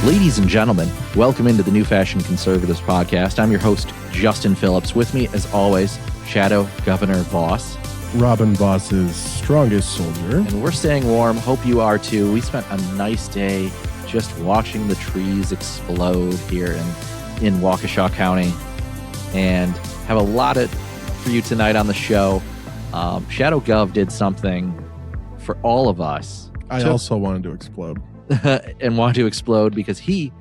Ladies and gentlemen, welcome into the New Fashion Conservatives podcast. I'm your host, Justin Phillips. With me, as always, Shadow Governor Voss. Robin Voss's strongest soldier. And we're staying warm. Hope you are too. We spent a nice day just watching the trees explode here in Waukesha County and have a lot for you tonight on the show. Shadow Gov did something for all of us. I also wanted to explode. And wanted to explode because he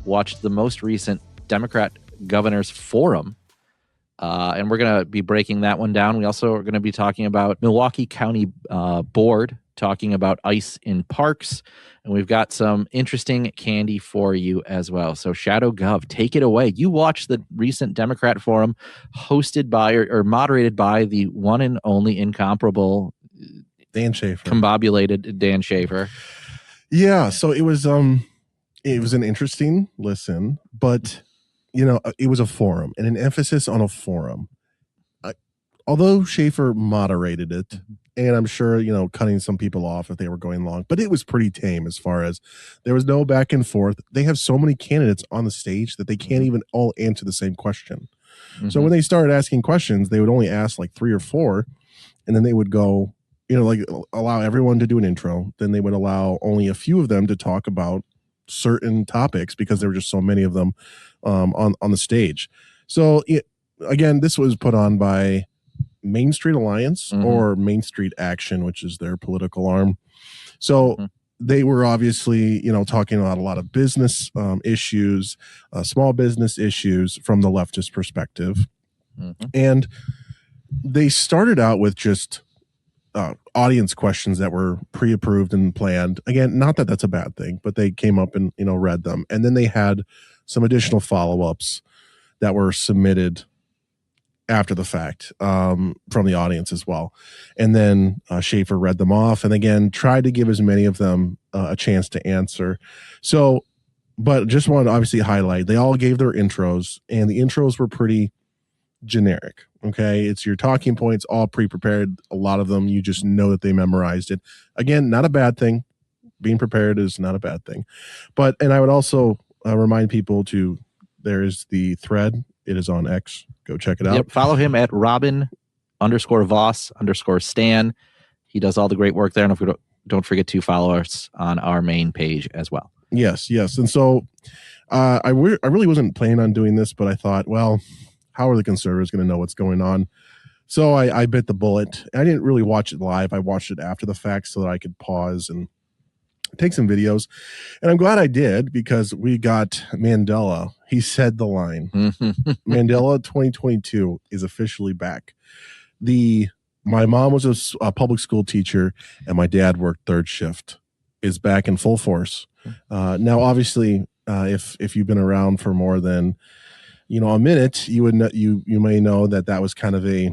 watched the most recent Democrat Governors Forum. And we're going to be breaking that one down. We also are going to be talking about Milwaukee County Board, talking about ice in parks. And we've got some interesting candy for you as well. So Shadow Gov, take it away. You watched the recent Democrat Forum hosted by or moderated by the one and only incomparable Dan Schaefer. Combobulated Dan Schaefer. Yeah, so it was an interesting listen, but it was a forum and an emphasis on a forum. Although Schaefer moderated it, and I'm sure, cutting some people off if they were going long, but it was pretty tame as far as there was no back and forth. They have so many candidates on the stage that they can't even all answer the same question. Mm-hmm. So when they started asking questions, they would only ask like 3 or 4, and then they would go, allow everyone to do an intro. Then they would allow only a few of them to talk about certain topics because there were just so many of them on the stage. So again, this was put on by Main Street Alliance or Main Street Action, which is their political arm. So they were obviously, talking about a lot of business issues, small business issues from the leftist perspective. And they started out with just audience questions that were pre-approved and planned. Again, not that that's a bad thing, but they came up and, read them. And then they had some additional follow-ups that were submitted after the fact from the audience as well. And then Schaefer read them off and again, tried to give as many of them a chance to answer. So, but just wanted to obviously highlight, they all gave their intros and the intros were pretty generic. Okay. It's your talking points, all pre-prepared. A lot of them, you just know that they memorized it. Again, not a bad thing. Being prepared is not a bad thing. And I would also remind people there's the thread. It is on X. Go check it out. Yep. Follow him at Robin_Voss_Stan. He does all the great work there. And if we don't forget to follow us on our main page as well. Yes. And so I really wasn't planning on doing this, but I thought, well, how are the conservatives going to know what's going on? So I bit the bullet. I didn't really watch it live. I watched it after the fact so that I could pause and take some videos. And I'm glad I did because we got Mandela. He said the line. Mandela 2022 is officially back. My mom was a public school teacher and my dad worked third shift is back in full force. Now, obviously, if you've been around for more than a minute, you may know that was kind of a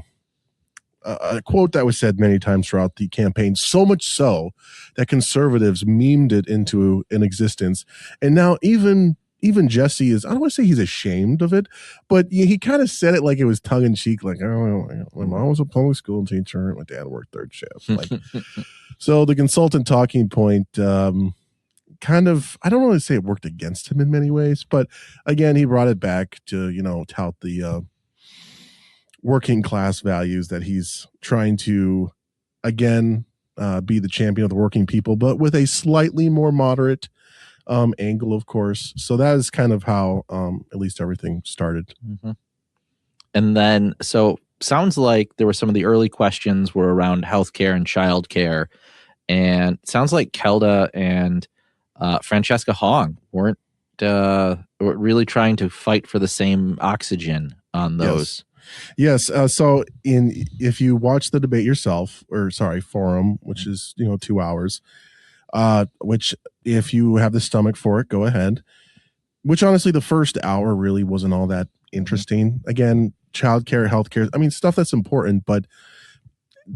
quote that was said many times throughout the campaign, so much so that conservatives memed it into an existence. And now even Jesse I don't want to say he's ashamed of it, but he kind of said it like it was tongue in cheek, like, oh, my mom was a public school teacher, my dad worked third shift. So the consultant talking point, kind of, I don't want to say it worked against him in many ways, but again, he brought it back to, tout the working class values that he's trying to, again, be the champion of the working people, but with a slightly more moderate angle, of course. So that is kind of how at least everything started. And then, so sounds like there were some of the early questions were around healthcare and childcare. And it sounds like Kelda and Francesca Hong weren't really trying to fight for the same oxygen on those. Yes. So if you watch the debate yourself, forum, which is 2 hours, which if you have the stomach for it, go ahead. Which honestly, the first hour really wasn't all that interesting. Again, childcare, healthcare, stuff that's important, but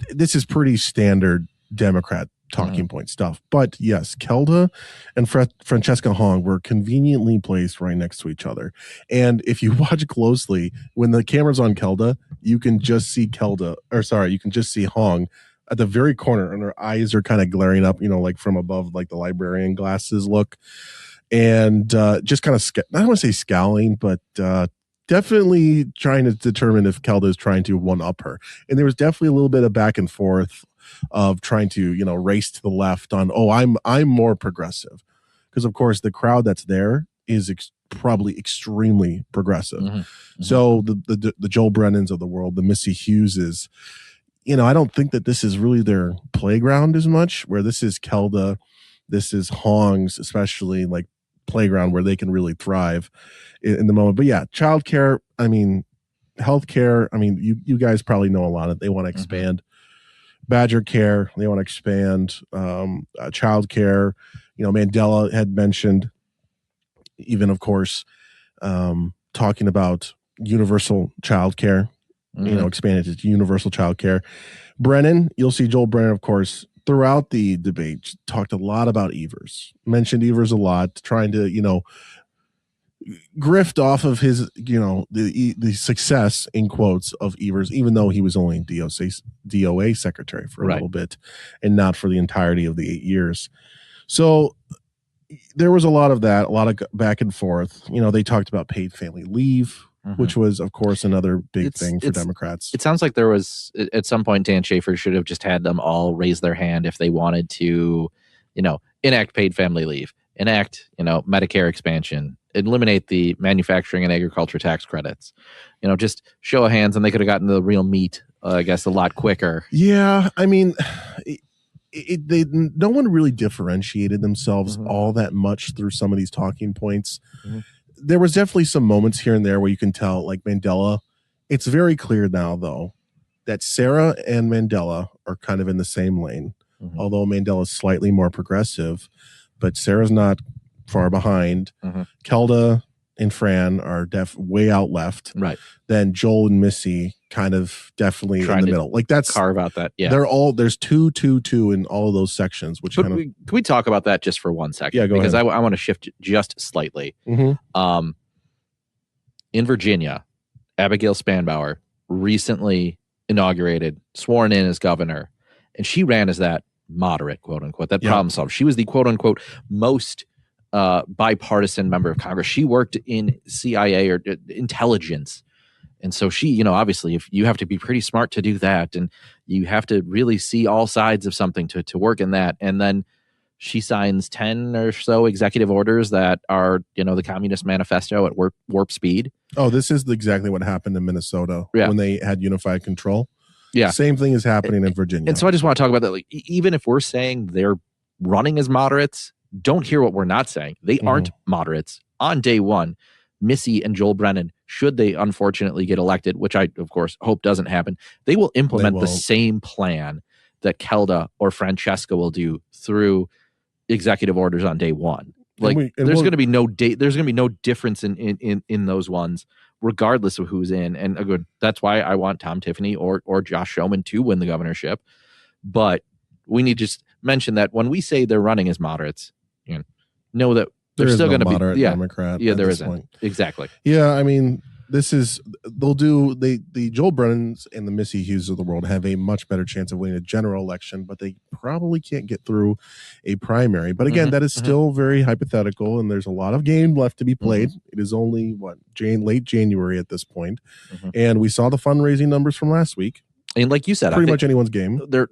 this is pretty standard Democrat talking point stuff. But yes, Kelda and Francesca Hong were conveniently placed right next to each other. And if you watch closely, when the camera's on Kelda, you can just see Hong at the very corner, and her eyes are kind of glaring up, like from above, like the librarian glasses look. and just kind of, I don't want to say scowling, but definitely trying to determine if Kelda is trying to one-up her. And there was definitely a little bit of back and forth of trying to, race to the left on, I'm more progressive. Because, of course, the crowd that's there is probably extremely progressive. So the Joel Brennans of the world, the Missy Hugheses, I don't think that this is really their playground as much, where this is Kelda, this is Hong's, especially like playground where they can really thrive in the moment. But yeah, childcare, healthcare, you guys probably know a lot of it. They want to expand Badger care. They want to expand childcare. Mandela had mentioned even, of course, talking about universal childcare, expanded to universal childcare. Brennan, you'll see Joel Brennan, of course, throughout the debate, talked a lot about Evers, mentioned Evers a lot, trying to, grift off of his, the success in quotes of Evers, even though he was only DOA secretary for a little bit and not for the entirety of the 8 years. So there was a lot of that, a lot of back and forth. They talked about paid family leave, which was, of course, another big thing for Democrats. It sounds like there was, at some point, Dan Schaefer should have just had them all raise their hand if they wanted to, enact paid family leave, enact, Medicare expansion, eliminate the manufacturing and agriculture tax credits, just show of hands, and they could have gotten the real meat, I guess, a lot quicker. Yeah, no one really differentiated themselves all that much through some of these talking points. There was definitely some moments here and there where you can tell, like Mandela. It's very clear now, though, that Sarah and Mandela are kind of in the same lane, although Mandela is slightly more progressive, but Sarah's not far behind. Kelda and Fran are way out left. Right. Then Joel and Missy kind of definitely in the middle. Like that's carve out that. Yeah. There's 2, 2, 2 in all of those sections, which can we talk about that just for 1 second? Yeah, go because ahead. I want to shift just slightly. In Virginia, Abigail Spanbauer recently inaugurated, sworn in as governor, and she ran as that moderate, quote unquote, that problem solver. She was the quote unquote most bipartisan member of Congress. She worked in CIA or intelligence. And so she, obviously, if you have to be pretty smart to do that, and you have to really see all sides of something to work in that. And then she signs 10 or so executive orders that are, the Communist Manifesto at warp speed. Oh, this is exactly what happened in Minnesota when they had unified control. Yeah. Same thing is happening in Virginia. And so I just want to talk about that. Like, even if we're saying they're running as moderates, don't hear what we're not saying. They aren't moderates. On day one, Missy and Joel Brennan, should they unfortunately get elected, which I, of course, hope doesn't happen, they will implement the same plan that Kelda or Francesca will do through executive orders on day one. Like, there's going to be no there's going to be no difference in those ones, regardless of who's in. And again, that's why I want Tom Tiffany or Josh Schoeman to win the governorship. But we need to just mention that when we say they're running as moderates, know that there's still going to be Democrat. Yeah, there isn't. Exactly. Yeah, they'll do the Joel Brennans and the Missy Hughes of the world have a much better chance of winning a general election, but they probably can't get through a primary. But again, that is still very hypothetical, and there's a lot of game left to be played. It is only late January at this point, and we saw the fundraising numbers from last week. And like you said, pretty much anyone's game. They're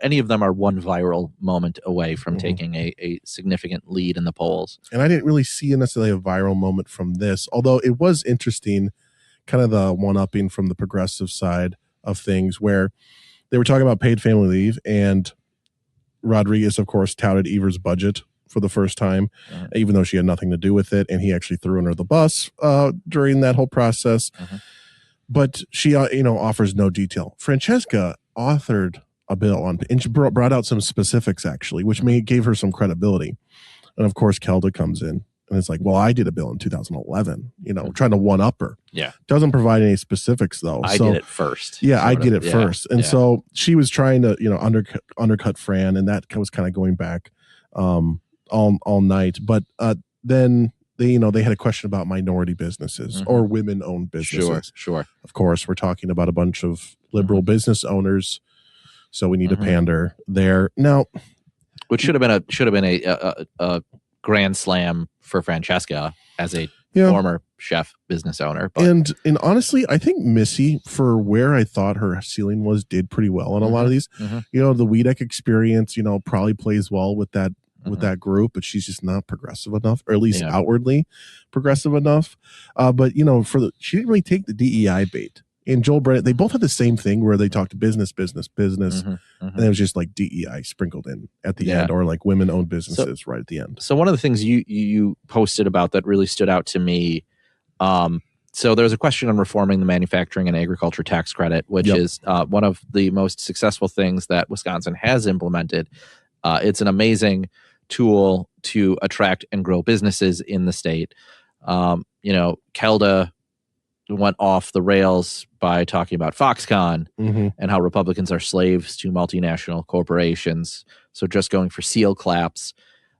any of them are one viral moment away from taking a significant lead in the polls. And I didn't really see necessarily a viral moment from this, although it was interesting, kind of the one-upping from the progressive side of things, where they were talking about paid family leave, and Rodriguez, of course, touted Evers' budget for the first time, even though she had nothing to do with it, and he actually threw her under the bus during that whole process. But she, offers no detail. Francesca authored a bill and she brought out some specifics, actually, which gave her some credibility. And of course, Kelda comes in and it's like, well, I did a bill in 2011, trying to one-up her. Yeah. Doesn't provide any specifics, though. I did it first. Yeah, I did it first. And so she was trying to, undercut Fran, and that was kind of going back all night. But then they had a question about minority businesses or women-owned businesses. Sure. Of course, we're talking about a bunch of liberal business owners, so we need to pander there. Now, which should have been a grand slam for Francesca as a former chef business owner. But. And honestly, I think Missy, for where I thought her ceiling was, did pretty well on a lot of these. You know, the Weedek experience, you know, probably plays well with that group, but she's just not progressive enough, or at least outwardly progressive enough. But you know, she didn't really take the DEI bait. And Joel Brennan, they both had the same thing where they talked business, and it was just like DEI sprinkled in at the end, or like women-owned businesses right at the end. So one of the things you posted about that really stood out to me. So there's a question on reforming the manufacturing and agriculture tax credit, which is one of the most successful things that Wisconsin has implemented. It's an amazing tool to attract and grow businesses in the state. You know, Kelda went off the rails by talking about Foxconn and how Republicans are slaves to multinational corporations. So just going for seal claps.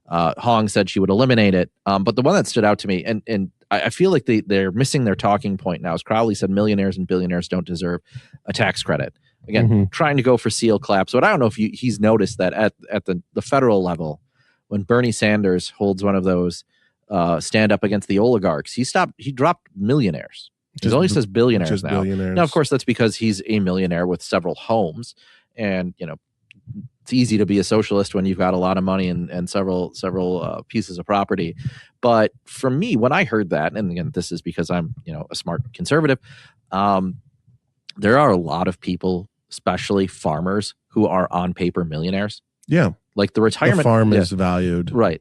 Hong said she would eliminate it. But the one that stood out to me, and I feel like they're missing their talking point now, is Crowley said millionaires and billionaires don't deserve a tax credit. Again, trying to go for seal claps. But I don't know if he's noticed that at the federal level, when Bernie Sanders holds one of those stand up against the oligarchs, he dropped millionaires. He only says billionaires now. Now, of course, that's because he's a millionaire with several homes. And, you know, it's easy to be a socialist when you've got a lot of money and several pieces of property. But for me, when I heard that, and again, this is because I'm, you know, a smart conservative, there are a lot of people, especially farmers, who are on paper millionaires. Yeah. Like the retirement farm is valued. Right.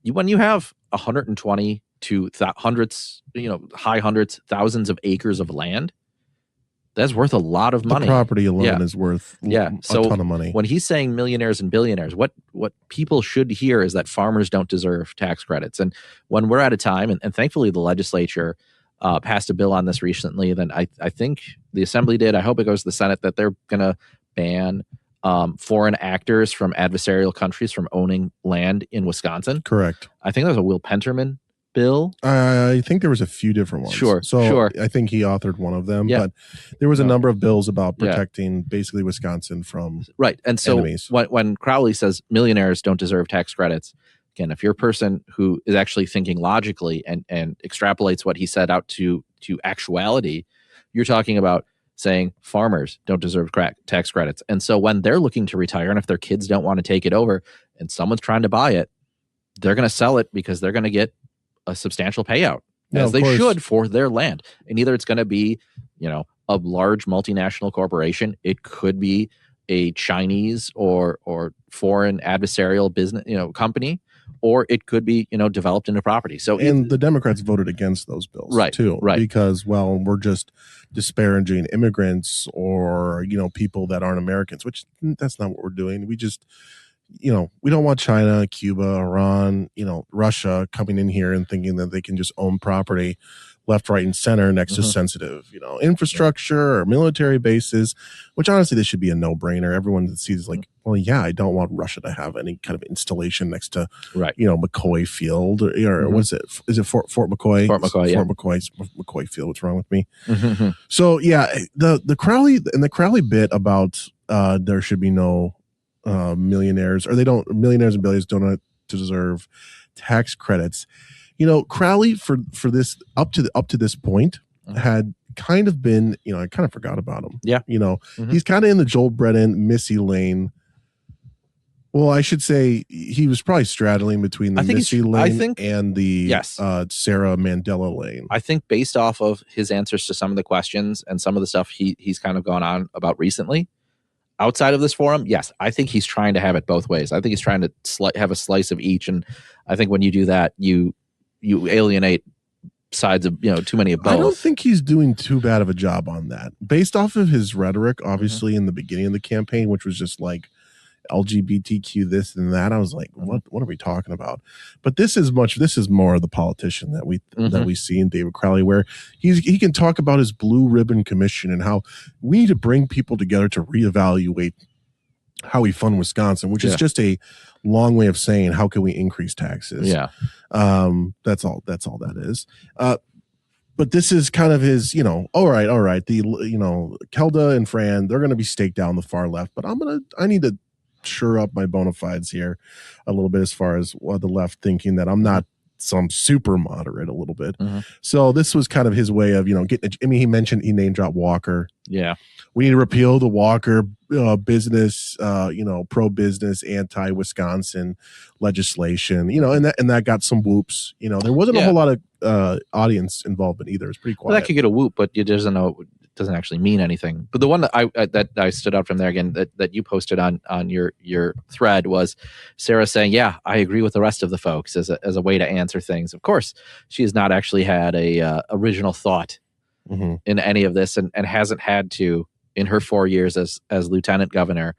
When you have 120 to hundreds, you know, high hundreds, thousands of acres of land, that's worth a lot of money. The property alone is worth a ton of money. When he's saying millionaires and billionaires, what people should hear is that farmers don't deserve tax credits. And when we're at a time, and thankfully the legislature passed a bill on this recently, then I think the Assembly did, I hope it goes to the Senate, that they're going to ban foreign actors from adversarial countries from owning land in Wisconsin. Correct. I think that was a Will Penterman bill. I think there was a few different ones. Sure. I think he authored one of them, but there was a number of bills about protecting basically Wisconsin from And so enemies. When Crowley says millionaires don't deserve tax credits, again, if you're a person who is actually thinking logically and extrapolates what he said out to actuality, you're talking about saying farmers don't deserve tax credits. And so when they're looking to retire, and if their kids don't want to take it over and someone's trying to buy it, they're going to sell it because they're going to get a substantial payout, as they should, for their land. And either it's going to be, you know, a large multinational corporation, it could be a Chinese or foreign adversarial business, you know, company, or it could be, you know, developed into property. So, and the Democrats voted against those bills, too, because, well, we're just disparaging immigrants or, you know, people that aren't Americans, which that's not what we're doing. We just, you know, we don't want China, Cuba, Iran, you know, Russia coming in here and thinking that they can just own property left, right, and center next to sensitive, you know, infrastructure or military bases, which honestly, this should be a no-brainer. Everyone that sees like, well, yeah, I don't want Russia to have any kind of installation next to, you know, McCoy Field or what's it? Is it Fort McCoy? Fort McCoy, Fort McCoy Field. What's wrong with me? So yeah, the Crowley bit about there should be no millionaires, or millionaires and billionaires don't deserve tax credits. You know, Crowley for this up to this point had kind of been, you know, I kind of forgot about him. Yeah. You know, he's kind of in the Joel Brennan, Missy lane. Well, I should say he was probably straddling between the Missy lane and the Sarah Mandela lane. I think based off of his answers to some of the questions and some of the stuff he's kind of gone on about recently, outside of this forum, yes, I think he's trying to have it both ways. I think he's trying to have a slice of each, and I think when you do that, you alienate sides of, you know, too many of both. I don't think he's doing too bad of a job on that. Based off of his rhetoric, obviously, in the beginning of the campaign, which was just like LGBTQ this and that, I was like, what are we talking about? But this is more of the politician that we see in David Crowley, where he can talk about his blue ribbon commission and how we need to bring people together to reevaluate how we fund Wisconsin, which is just a long way of saying how can we increase taxes. That's all that is. But this is kind of his, you know, all right, the, you know, Kelda and Fran, they're going to be staked down the far left, but I need to shore up my bona fides here a little bit as far as the left thinking that I'm not some super moderate a little bit. So this was kind of his way of, getting, he mentioned, he name dropped Walker. Yeah. We need to repeal the Walker business, pro-business, anti-Wisconsin legislation, and that got some whoops. There wasn't a whole lot of audience involvement either. It's pretty quiet. Well, that could get a whoop, but it doesn't actually mean anything. But the one that I stood out from there again that you posted on your thread was Sarah saying, "Yeah, I agree with the rest of the folks," as a way to answer things. Of course, she has not actually had a original thought in any of this, and hasn't had to in her 4 years as lieutenant governor.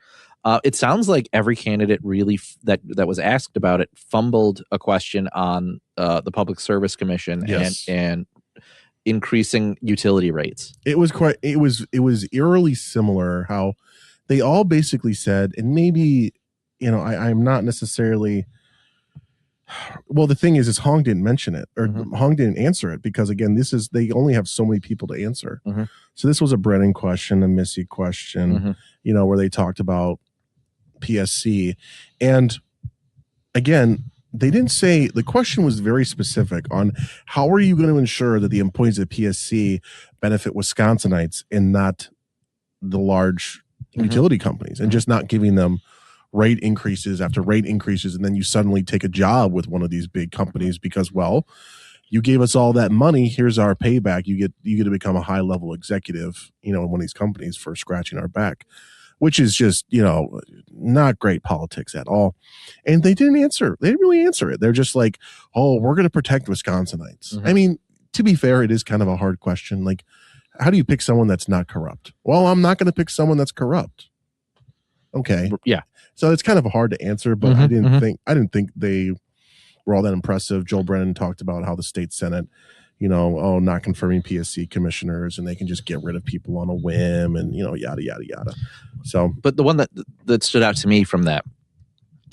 It sounds like every candidate really that was asked about it fumbled a question on the Public Service Commission and increasing utility rates. It was eerily similar how they all basically said, and maybe, I'm not necessarily, well, the thing is Hong didn't mention it, or Hong didn't answer it, because again, they only have so many people to answer. So this was a Brennan question, a Missy question, where they talked about PSC. And again, they didn't say, the question was very specific on how are you going to ensure that the employees at PSC benefit Wisconsinites and not the large utility companies, and just not giving them rate increases after rate increases. And then you suddenly take a job with one of these big companies because, well, you gave us all that money. Here's our payback. You get to become a high level executive, in one of these companies for scratching our back, which is just, not great politics at all. And they didn't answer. They didn't really answer it. They're just like, oh, we're going to protect Wisconsinites. I mean, to be fair, it is kind of a hard question. Like, how do you pick someone that's not corrupt? Well, I'm not going to pick someone that's corrupt. Okay. Yeah. So it's kind of hard to answer, but I didn't think they were all that impressive. Joel Brennan talked about how the state Senate, not confirming PSC commissioners, and they can just get rid of people on a whim, and yada yada yada. So, but the one that stood out to me from that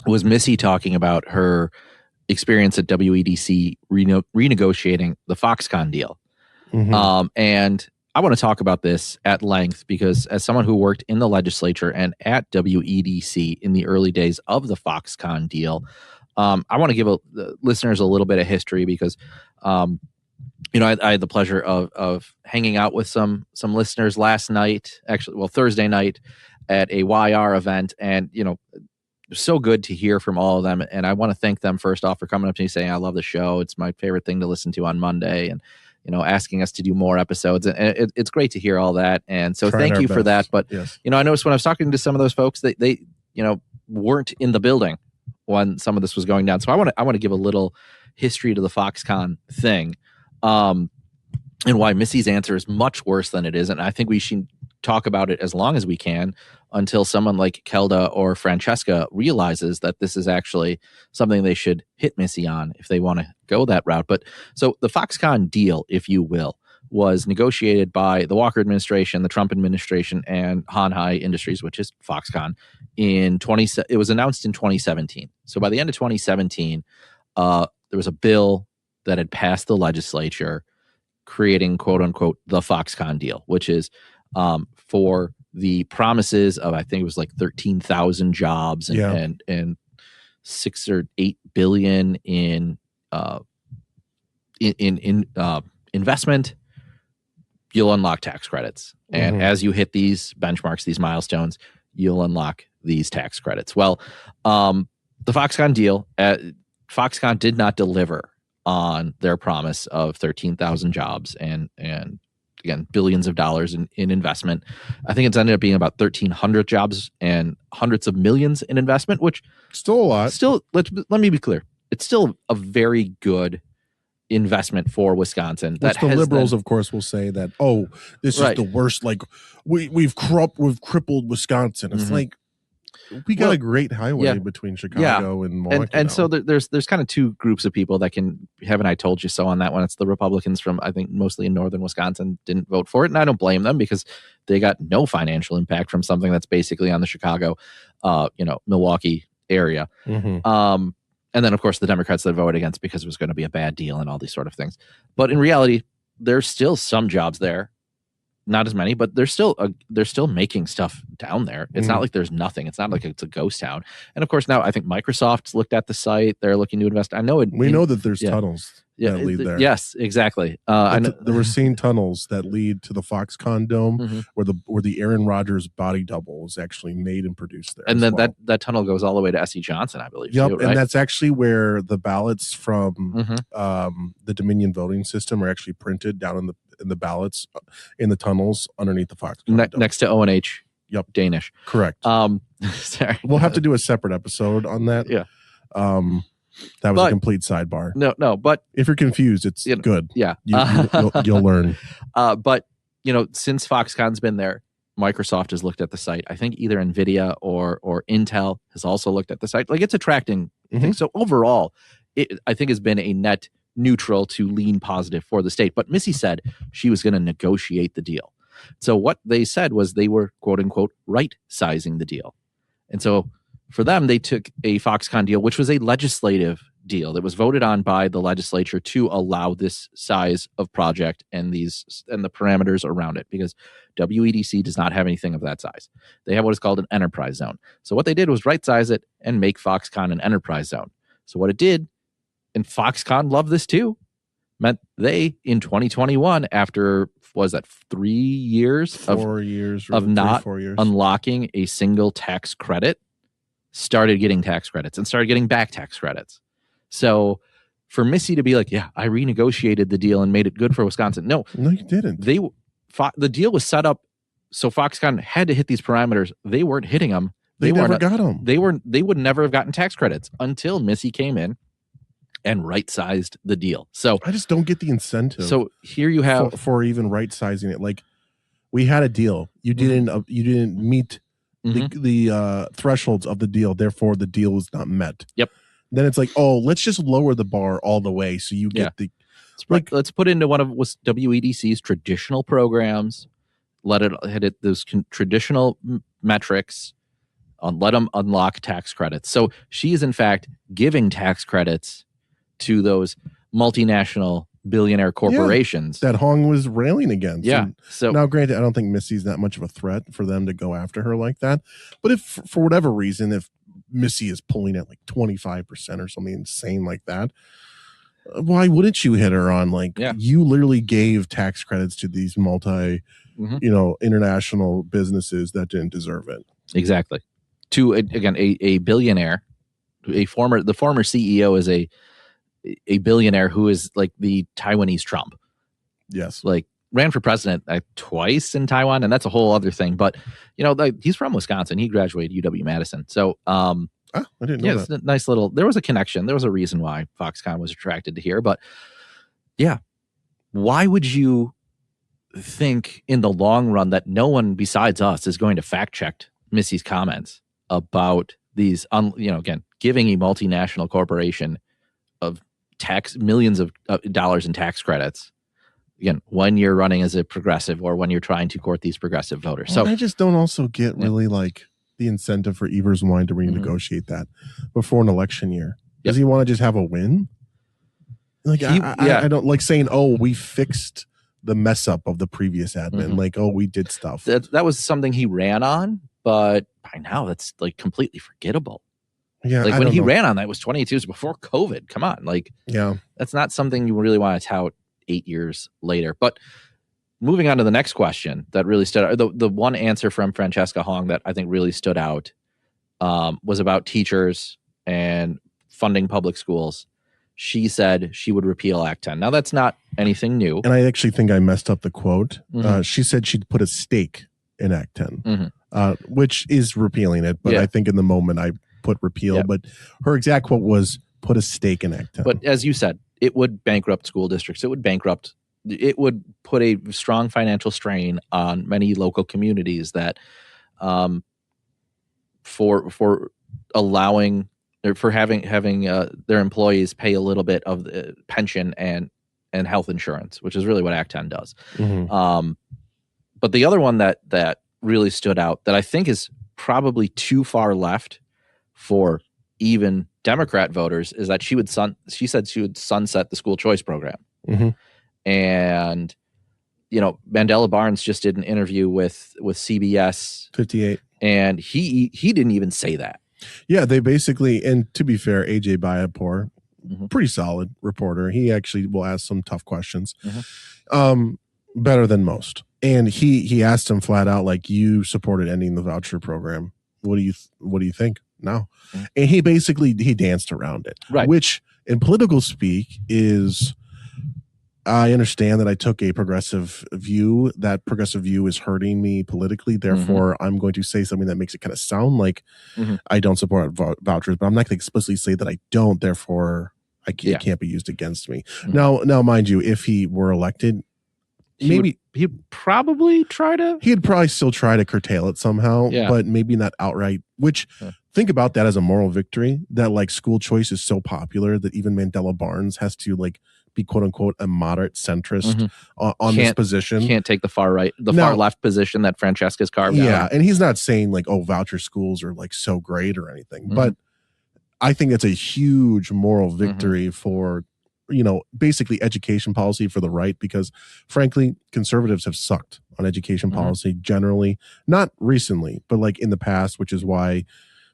was Missy talking about her experience at WEDC renegotiating the Foxconn deal, and I want to talk about this at length because as someone who worked in the legislature and at WEDC in the early days of the Foxconn deal, I want to give the listeners a little bit of history because, I had the pleasure of hanging out with some listeners last night, Thursday night at a YR event. And, it was so good to hear from all of them. And I want to thank them first off for coming up to me saying, I love the show. It's my favorite thing to listen to on Monday. And, asking us to do more episodes. And it's great to hear all that. And so thank you for that. But, yes. I noticed when I was talking to some of those folks, they weren't in the building when some of this was going down. So I want to give a little history to the Foxconn thing, and why Missy's answer is much worse than it is. And I think we should talk about it as long as we can until someone like Kelda or Francesca realizes that this is actually something they should hit Missy on if they want to go that route. But so the Foxconn deal, if you will, was negotiated by the Walker administration, the Trump administration, and Hanhai Industries, which is Foxconn. It was announced in 2017. So by the end of 2017, there was a bill that had passed the legislature creating, quote unquote, the Foxconn deal, which is for the promises of, I think it was like 13,000 jobs and 6 or 8 billion in investment. You'll unlock tax credits. And as you hit these benchmarks, these milestones, you'll unlock these tax credits. Well, the Foxconn deal, Foxconn did not deliver on their promise of 13,000 jobs and again, billions of dollars in investment. I think it's ended up being about 1,300 jobs and hundreds of millions in investment, which still a lot. Still, let me be clear. It's still a very good investment for Wisconsin. Which the liberals, of course, will say that, oh, this is the worst. Like we've crippled Wisconsin. It's like we got a great highway between Chicago and Milwaukee. And so there's kind of two groups of people that can, haven't I told you so on that one? It's the Republicans from, I think, mostly in northern Wisconsin didn't vote for it. And I don't blame them because they got no financial impact from something that's basically on the Chicago, Milwaukee area. And then, of course, the Democrats that voted against because it was going to be a bad deal and all these sort of things. But in reality, there's still some jobs there. not as many, but they're still making stuff down there. It's not like there's nothing. It's not like it's a ghost town. And of course, now I think Microsoft's looked at the site. They're looking to invest. I know we know that there's tunnels that lead there. Yes, exactly. I know there were seen tunnels that lead to the Foxconn Dome, where the Aaron Rodgers body double was actually made and produced there. And then that tunnel goes all the way to S.E. Johnson, I believe. Yep, too, right? And that's actually where the ballots from the Dominion voting system are actually printed down in the ballots in the tunnels underneath the Foxconn Dome. Next to O&H. Yep, Danish. Correct. Sorry, we'll have to do a separate episode on that. Yeah. That was a complete sidebar. No, but if you're confused, it's good. Yeah, you'll learn. But since Foxconn's been there, Microsoft has looked at the site. I think either NVIDIA or Intel has also looked at the site. Like, it's attracting things. So overall, it, I think, has been a net neutral to lean positive for the state. But Missy said she was going to negotiate the deal. So what they said was they were, quote unquote, right-sizing the deal. And so for them, they took a Foxconn deal, which was a legislative deal that was voted on by the legislature to allow this size of project and the parameters around it, because WEDC does not have anything of that size. They have what is called an enterprise zone. So what they did was right-size it and make Foxconn an enterprise zone. So what it did, and Foxconn loved this too, meant they, in 2021, after, was that 3 years? 4 years. Of not unlocking a single tax credit, started getting tax credits and started getting back tax credits. So for Missy to be like, yeah, I renegotiated the deal and made it good for Wisconsin. No, you didn't. The deal was set up so Foxconn had to hit these parameters. They weren't hitting them. They never got them. They would never have gotten tax credits until Missy came in and right-sized the deal. So I just don't get the incentive. So here you have for even right-sizing it. Like, we had a deal. You didn't meet the thresholds of the deal. Therefore, the deal was not met. Yep. Then it's like, oh, let's just lower the bar all the way so you get the. Let's put into one of WEDC's traditional programs. Let it hit those traditional metrics. Let them unlock tax credits. So she is in fact giving tax credits to those multinational billionaire corporations that Hong was railing against. Yeah. And so now, granted, I don't think Missy's that much of a threat for them to go after her like that. But if for whatever reason, if Missy is pulling at like 25% or something insane like that, why wouldn't you hit her on you literally gave tax credits to these international businesses that didn't deserve it. Exactly. To again, a billionaire, the former CEO is a billionaire who is like the Taiwanese Trump. Yes. Like, ran for president twice in Taiwan, and that's a whole other thing. But he's from Wisconsin. He graduated UW-Madison. So I didn't know that. It's a nice little. There was a connection. There was a reason why Foxconn was attracted to here. But yeah, why would you think in the long run that no one besides us is going to fact check Missy's comments about these? Again, giving a multinational corporation of millions of dollars in tax credits, again, when you're running as a progressive or when you're trying to court these progressive voters. So I just don't also get really the incentive for Evers wanting to renegotiate that before an election year. Does he want to just have a win? I don't like saying, oh, we fixed the mess up of the previous admin. We did stuff. That was something he ran on, but by now that's completely forgettable. Yeah, when he ran on that, it was 2022, so before COVID. Come on, that's not something you really want to tout 8 years later. But moving on to the next question that really stood out, the one answer from Francesca Hong that I think really stood out was about teachers and funding public schools. She said she would repeal Act 10. Now, that's not anything new. And I actually think I messed up the quote. She said she'd put a stake in Act 10, which is repealing it. But I think in the moment I put repeal. But her exact quote was put a stake in Act 10. But as you said, it would bankrupt school districts. It would put a strong financial strain on many local communities that for allowing or for having their employees pay a little bit of the pension and health insurance, which is really what Act 10 does. But the other one that really stood out that I think is probably too far left for even Democrat voters is that she said she would sunset the school choice program. And Mandela Barnes just did an interview with CBS 58. and he didn't even say that. Yeah, they basically, and to be fair, AJ Bayapor, pretty solid reporter. He actually will ask some tough questions, better than most. And he asked him flat out, like, you supported ending the voucher program. What do you think? No. And he danced around it, right? Which in political speak is, I understand that I took a progressive view. That progressive view is hurting me politically. Therefore, I'm going to say something that makes it kind of sound like I don't support vouchers, but I'm not going to explicitly say that I don't. Therefore, it can't be used against me. Now, mind you, if he were elected, he'd probably still try to curtail it somehow, but maybe not outright. Which think about that as a moral victory. That like school choice is so popular that even Mandela Barnes has to like be quote unquote a moderate centrist on this position. Can't take the far left position that Francesca's carved out. Yeah, and he's not saying like, oh, voucher schools are like so great or anything, but I think it's a huge moral victory for basically education policy for the right, because frankly, conservatives have sucked on education policy generally, not recently, but like in the past, which is why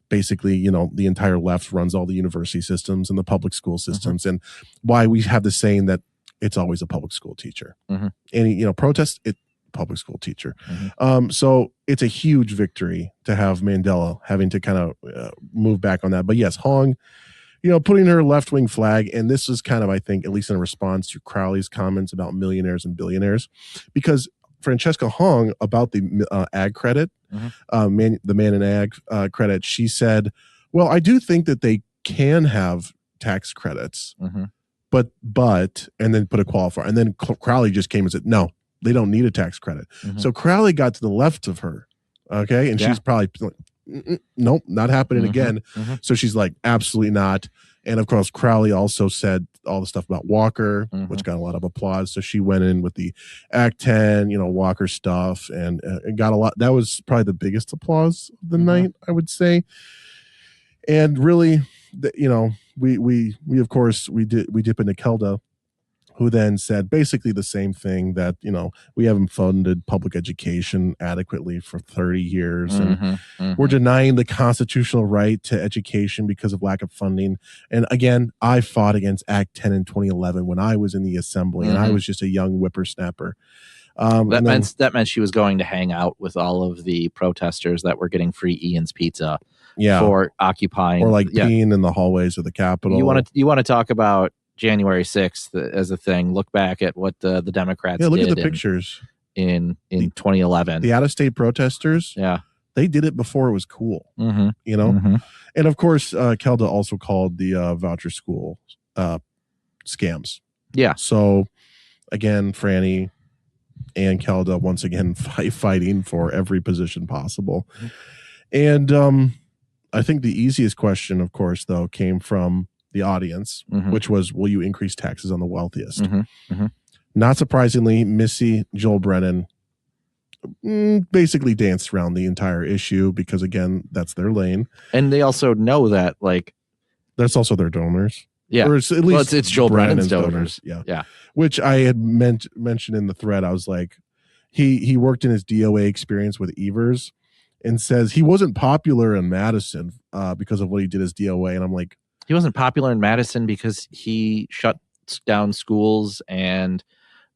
basically, the entire left runs all the university systems and the public school systems, and why we have the saying that it's always a public school teacher. Any, protest, it public school teacher. So it's a huge victory to have Mandela having to kind of move back on that. But yes, Hong, putting her left-wing flag, and this is kind of, I think, at least in response to Crowley's comments about millionaires and billionaires, because Francesca Hong, about the ag credit, the man in ag credit, she said, well, I do think that they can have tax credits, but, and then put a qualifier. And then Crowley just came and said, no, they don't need a tax credit. So Crowley got to the left of her, okay? And she's probably like, nope, not happening again. So she's like, absolutely not. And of course, Crowley also said all the stuff about Walker, which got a lot of applause. So she went in with the Act 10, Walker stuff, and got a lot. That was probably the biggest applause of the night, I would say. And really, we of course we dip into Kelda, who then said basically the same thing, that, we haven't funded public education adequately for 30 years. And we're denying the constitutional right to education because of lack of funding. And again, I fought against Act 10 in 2011 when I was in the assembly and I was just a young whippersnapper. That meant she was going to hang out with all of the protesters that were getting free Ian's pizza for occupying. Or like peeing in the hallways of the Capitol. You want to talk about January 6th as a thing? Look back at what the Democrats did. Look at the pictures in 2011. The out-of-state protesters, they did it before it was cool, And of course, Kelda also called the voucher school scams. Yeah. So again, Franny and Kelda once again fighting for every position possible. And I think the easiest question, of course, though, came from the audience, which was, will you increase taxes on the wealthiest? Not surprisingly, Missy Joel Brennan basically danced around the entire issue because, again, that's their lane. And they also know that, like, that's also their donors. Yeah. Or it's at least it's Joel Brennan's donors. Yeah. Which I had mentioned in the thread. I was like, he worked in his DOA experience with Evers and says he wasn't popular in Madison because of what he did as DOA. And I'm like, he wasn't popular in Madison because he shut down schools and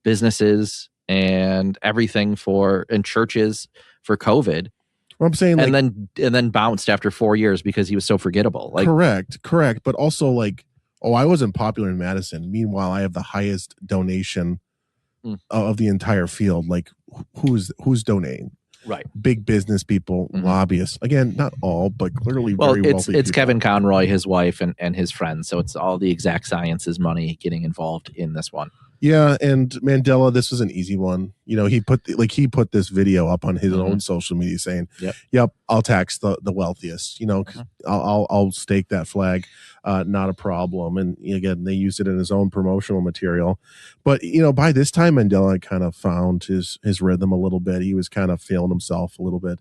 businesses and and churches for COVID. Well, I'm saying, like, and then bounced after 4 years because he was so forgettable. Like, correct. But also, like, I wasn't popular in Madison. Meanwhile, I have the highest donation of the entire field. Like, who's donating? Right. Big business people, lobbyists. Again, not all, but clearly very wealthy it's people. Kevin Conroy, his wife, and his friends. So it's all the exact sciences money getting involved in this one. Yeah, and Mandela, this was an easy one. He put this video up on his own social media saying, "Yep, I'll tax the wealthiest. I'll stake that flag, not a problem." And again, they used it in his own promotional material. But by this time, Mandela kind of found his rhythm a little bit. He was kind of feeling himself a little bit,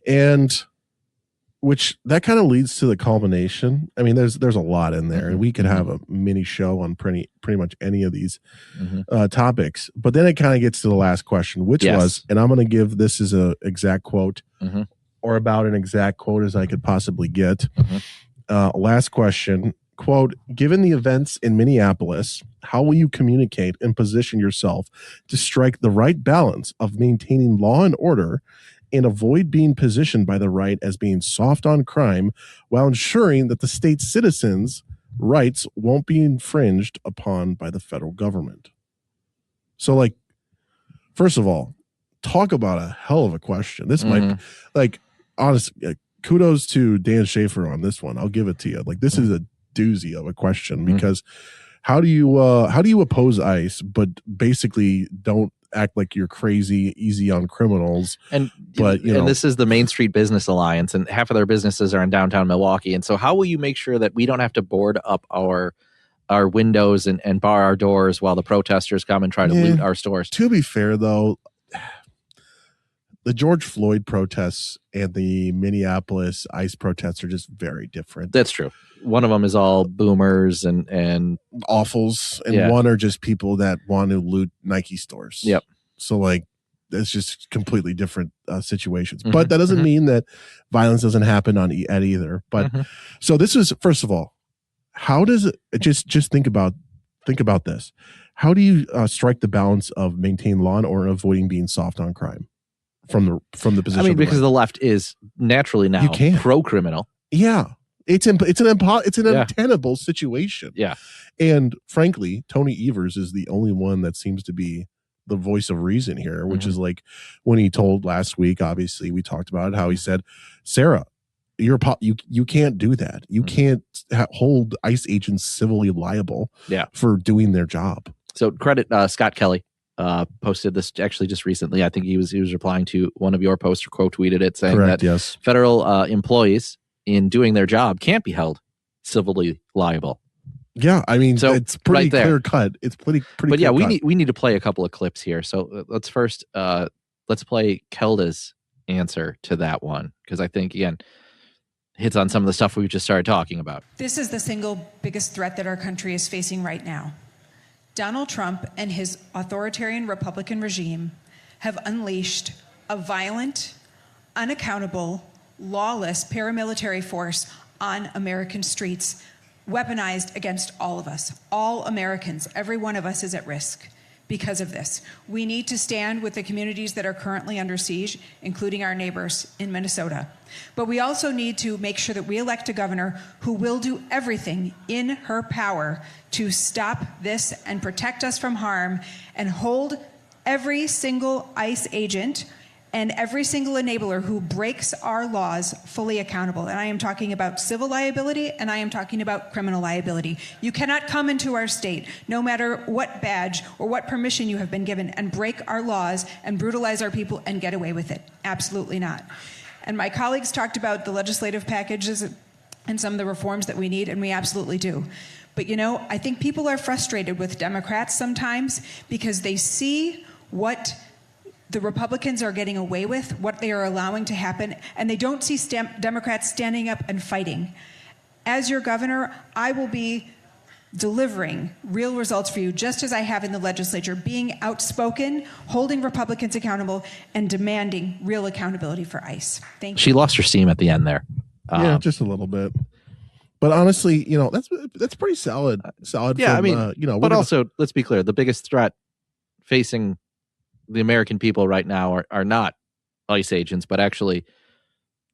and which that kind of leads to the culmination. I mean, there's a lot in there, and we could Mhm. have a mini show on pretty much any of these Mhm. topics. But then it kind of gets to the last question, which Yes. was, and I'm going to give this as a exact quote, Mhm. or about an exact quote as I could possibly get. Mhm. Last question, quote, given the events in Minneapolis, how will you communicate and position yourself to strike the right balance of maintaining law and order and avoid being positioned by the right as being soft on crime while ensuring that the state's citizens' rights won't be infringed upon by the federal government? So, like, first of all, talk about a hell of a question. This might, like, honestly, kudos to Dan Schaefer on this one. I'll give it to you. Like, this is a doozy of a question, because how do you oppose ICE but basically don't act like you're crazy easy on criminals? But and this is the Main Street Business Alliance, and half of their businesses are in downtown Milwaukee. And so how will you make sure that we don't have to board up our windows and bar our doors while the protesters come and try to loot our stores? To be fair, though, the George Floyd protests and the Minneapolis ICE protests are just very different. That's true. One of them is all boomers and awfuls, and one are just people that want to loot Nike stores. Yep. So, like, it's just completely different situations. But that doesn't mean that violence doesn't happen at either. But so this is, first of all, how does it just think about this? How do you strike the balance of maintain law and order and avoiding being soft on crime from the position? I mean, because the left is naturally now pro-criminal. Yeah. It's an untenable situation. Yeah. And frankly, Tony Evers is the only one that seems to be the voice of reason here, which is like when he told last week, obviously we talked about it, how he said, Sarah, you can't do that. You can't hold ICE agents civilly liable for doing their job. So credit Scott Kelly posted this actually just recently. I think he was replying to one of your posts or quote tweeted it saying that federal employees in doing their job can't be held civilly liable. Yeah, I mean, so it's pretty clear cut. It's pretty. But yeah, we need to play a couple of clips here. So let's first let's play Kelda's answer to that one, because I think again hits on some of the stuff we just started talking about. This is the single biggest threat that our country is facing right now. Donald Trump and his authoritarian Republican regime have unleashed a violent, unaccountable, lawless paramilitary force on American streets, weaponized against all of us, all Americans. Every one of us is at risk because of this. We need to stand with the communities that are currently under siege, including our neighbors in Minnesota. But we also need to make sure that we elect a governor who will do everything in her power to stop this and protect us from harm, and hold every single ICE agent and every single enabler who breaks our laws fully accountable. And I am talking about civil liability, and I am talking about criminal liability. You cannot come into our state, no matter what badge or what permission you have been given, and break our laws and brutalize our people and get away with it. Absolutely not. And my colleagues talked about the legislative packages and some of the reforms that we need, and we absolutely do. But you know, I think people are frustrated with Democrats sometimes because they see what the Republicans are getting away with, what they are allowing to happen, and they don't see Democrats standing up and fighting. As your governor, I will be delivering real results for you, just as I have in the legislature, being outspoken, holding Republicans accountable, and demanding real accountability for ICE. Thank you. She lost her steam at the end there. Yeah, just a little bit. But honestly, you know, that's pretty solid. Yeah, I mean, you know, but also let's be clear: the biggest threat facing the American people right now are not ICE agents, but actually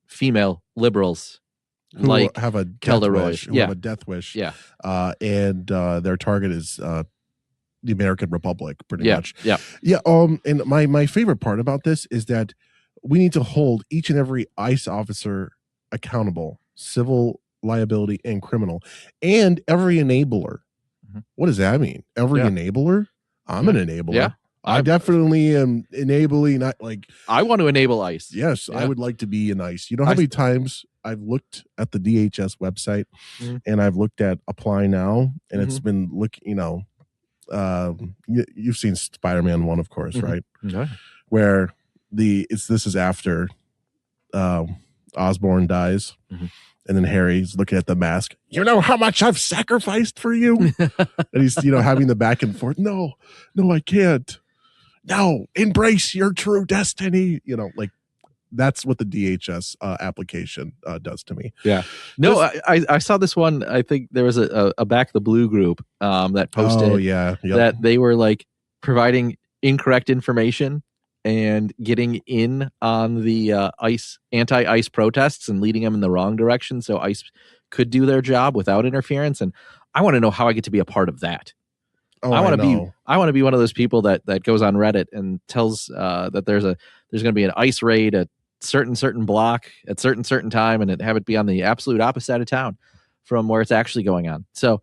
female liberals who like have a Kelda Roy. Have a death wish. Yeah. And their target is the American Republic, pretty much. Yeah. Yeah. And my favorite part about this is that we need to hold each and every ICE officer accountable, civil liability and criminal, and every enabler. What does that mean? Every enabler? I'm an enabler. Yeah. I definitely am enabling. I want to enable ICE. Yes, I would like to be in ICE. You know how many times I've looked at the DHS website and I've looked at Apply Now, and it's been you know, you've seen Spider-Man 1, of course, right? Yeah. Where this is after Osborne dies. Mhm. And then Harry's looking at the mask. You know how much I've sacrificed for you? And he's, having the back and forth. No, I can't. No, embrace your true destiny. Like that's what the DHS application does to me. Yeah. No, I saw this one. I think there was a Back the Blue group that posted that they were like providing incorrect information and getting in on the anti-ICE protests and leading them in the wrong direction so ICE could do their job without interference. And I want to know how I get to be a part of that. I want to be one of those people that goes on Reddit and tells that there's going to be an ICE raid at certain block at certain time, and have it be on the absolute opposite side of town from where it's actually going on. So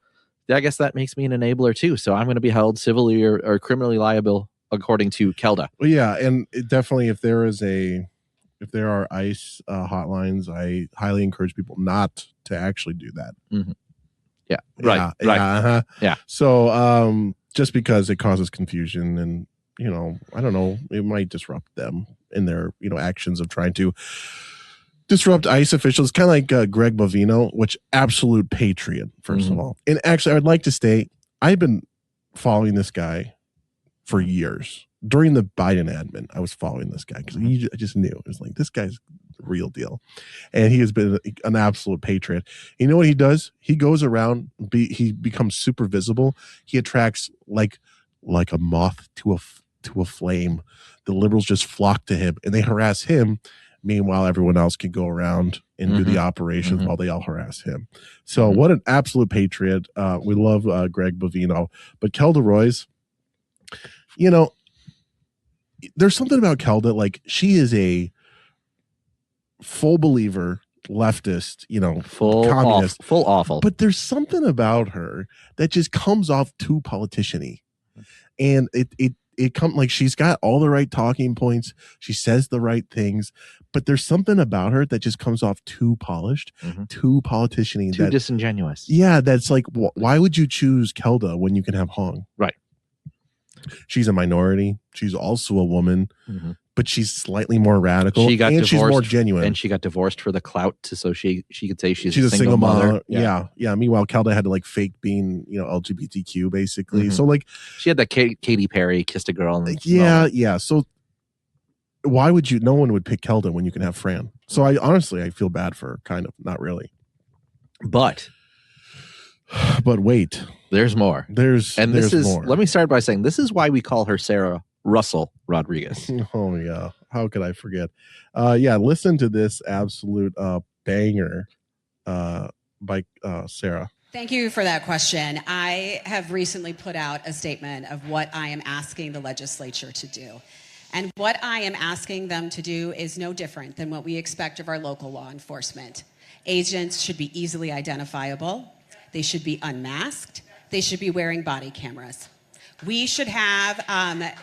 I guess that makes me an enabler too. So I'm going to be held civilly or criminally liable according to Kelda. Well, yeah, and definitely if there are ICE hotlines, I highly encourage people not to actually do that. Mm-hmm. Yeah, right. Yeah. So just because it causes confusion and I don't know, it might disrupt them in their actions of trying to disrupt ICE officials, kind of like Greg Bovino, which absolute patriot, first of all. And actually, I would like to state, I've been following this guy for years. During the Biden admin, I was following this guy because I just knew it was like, this guy's the real deal. And he has been an absolute patriot. You know what he does? He goes around, he becomes super visible. He attracts like a moth to a flame. The liberals just flock to him and they harass him. Meanwhile, everyone else can go around and do the operations while they all harass him. So what an absolute patriot. We love Greg Bovino. But Kelda Roys, there's something about Kelda, like she is a full believer, leftist, full communist, full awful. But there's something about her that just comes off too politician-y. And it comes like she's got all the right talking points. She says the right things, but there's something about her that just comes off too polished, too politician-y, too disingenuous. Yeah, that's like, why would you choose Kelda when you can have Hong? Right. She's a minority. She's also a woman, but she's slightly more radical. She got divorced, she's more genuine. And she got divorced for the clout, so she could say she's a single mother. Yeah. Meanwhile, Kelda had to like fake being LGBTQ basically. So like she had that Katy Perry kissed a girl. Yeah. So why would no one would pick Kelda when you can have Fran? So I feel bad for her, kind of, not really. But wait, there's more. There's more. Let me start by saying this is why we call her Sarah Russell Rodriguez. Oh yeah, how could I forget? Listen to this absolute banger by Sarah. Thank you for that question. I have recently put out a statement of what I am asking the legislature to do. And what I am asking them to do is no different than what we expect of our local law enforcement. Agents should be easily identifiable. They should be unmasked. They should be wearing body cameras. We should have,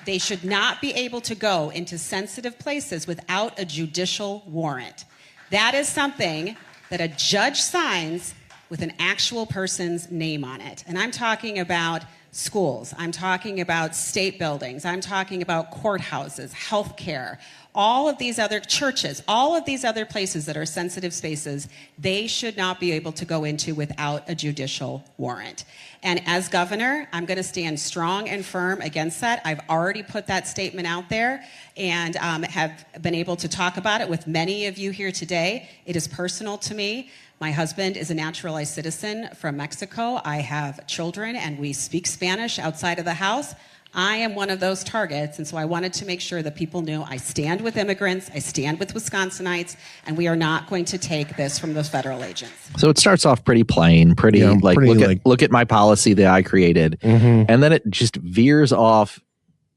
they should not be able to go into sensitive places without a judicial warrant. That is something that a judge signs with an actual person's name on it. And I'm talking about schools. I'm talking about state buildings. I'm talking about courthouses, healthcare, all of these other churches, all of these other places that are sensitive spaces, they should not be able to go into without a judicial warrant. And as governor, I'm going to stand strong and firm against that. I've already put that statement out there and have been able to talk about it with many of you here today. It is personal to me. My husband is a naturalized citizen from Mexico. I have children and we speak Spanish outside of the house. I am one of those targets, and so I wanted to make sure that people knew I stand with immigrants, I stand with Wisconsinites, and we are not going to take this from the federal agents. So it starts off pretty plain, look at my policy that I created, and then it just veers off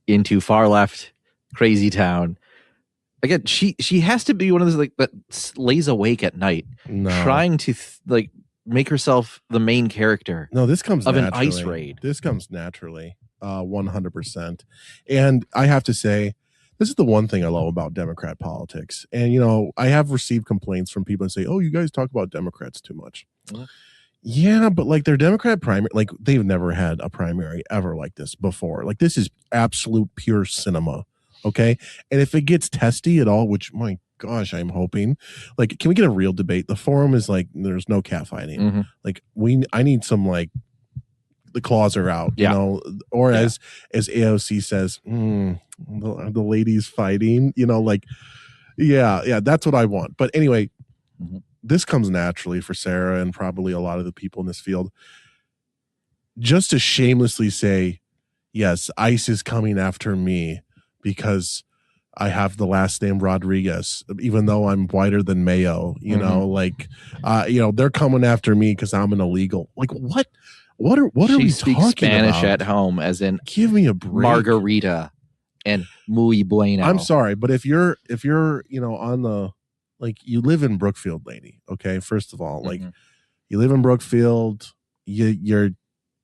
into far left, crazy town. Again, she has to be one of those that lays awake at night, trying to make herself the main character. No, this comes of naturally. An ICE raid. This comes naturally. 100%. And I have to say, this is the one thing I love about Democrat politics. And, I have received complaints from people that say, oh, you guys talk about Democrats too much. Yeah, but their Democrat primary, they've never had a primary ever like this before. This is absolute pure cinema. Okay. And if it gets testy at all, which my gosh, I'm hoping. Like, can we get a real debate? The forum is like, there's no catfighting. Mhm. Like, I need some, like, the claws are out, you Yeah. know, or Yeah. as AOC says, the ladies fighting, you know, like, yeah, that's what I want. But anyway, this comes naturally for Sarah and probably a lot of the people in this field. Just to shamelessly say, yes, ICE is coming after me because I have the last name Rodriguez, even though I'm whiter than Mayo, you know, like, they're coming after me because I'm an illegal. Like, what are She we speaks talking Spanish about? at home, as in Give me a break. margarita and muy bueno. I'm sorry, but if you're, on the, like, you live in Brookfield, lady. Okay. First of all, like, you live in Brookfield, you're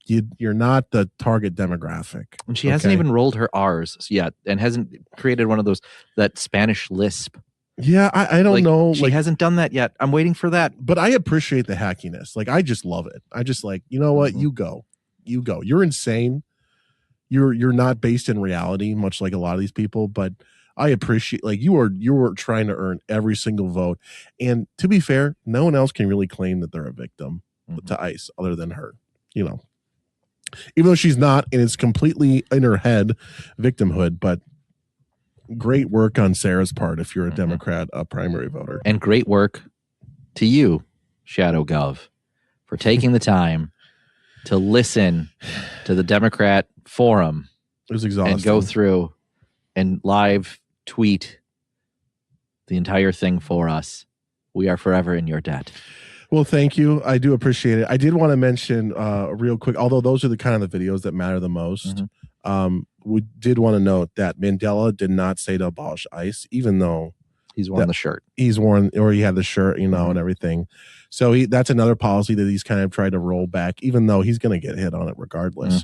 not the target demographic. And she hasn't even rolled her R's yet and hasn't created one of those, that Spanish lisp. Yeah, I don't know. She hasn't done that yet. I'm waiting for that. But I appreciate the hackiness. Like, I just love it. I just like, you know what? You go. You're insane. You're not based in reality, much like a lot of these people. But I appreciate, like, you were trying to earn every single vote. And to be fair, no one else can really claim that they're a victim to ICE other than her, you know. Even though she's not, and it's completely in her head victimhood, but great work on Sarah's part if you're a Democrat primary voter. And great work to you, Shadow Gov, for taking the time to listen to the Democrat forum. It was exhausting. And go through and live tweet the entire thing for us. We are forever in your debt. Well, thank you. I do appreciate it. I did want to mention real quick, although those are the kind of the videos that matter the most. We did want to note that Mandela did not say to abolish ICE, even though he's worn the shirt. He's worn, or he had the shirt, you know, and everything. So that's another policy that he's kind of tried to roll back, even though he's going to get hit on it regardless.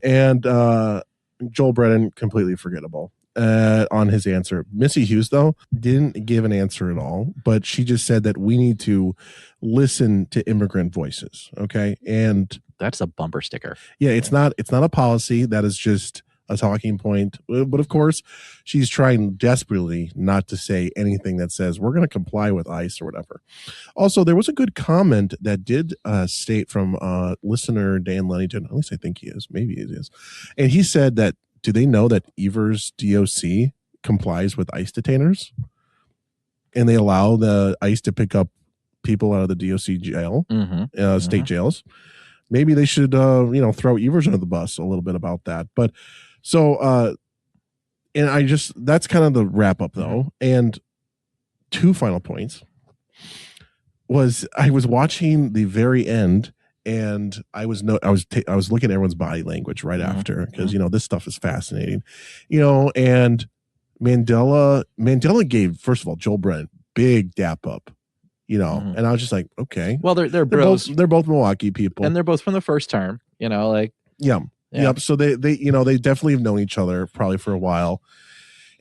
And Joel Brennan, completely forgettable on his answer. Missy Hughes, though, didn't give an answer at all, but she just said that we need to listen to immigrant voices. Okay. And that's a bumper sticker. Yeah, it's not a policy. That is just a talking point. But of course, she's trying desperately not to say anything that says we're going to comply with ICE or whatever. Also, there was a good comment that did state from listener Dan Lennington, at least I think he is, maybe it is. And he said that, do they know that Evers DOC complies with ICE detainers? And they allow the ICE to pick up people out of the DOC jail, state jails. Maybe they should, throw Evers under the bus a little bit about that. But so, and that's kind of the wrap up though. And two final points was I was watching the very end, and I was looking at everyone's body language right after, because this stuff is fascinating, and Mandela gave, first of all, Joel Brennan big dap up, and I was just like, okay, well, they're bros. They're both Milwaukee people, and they're both from the first term, Yep. So they definitely have known each other probably for a while,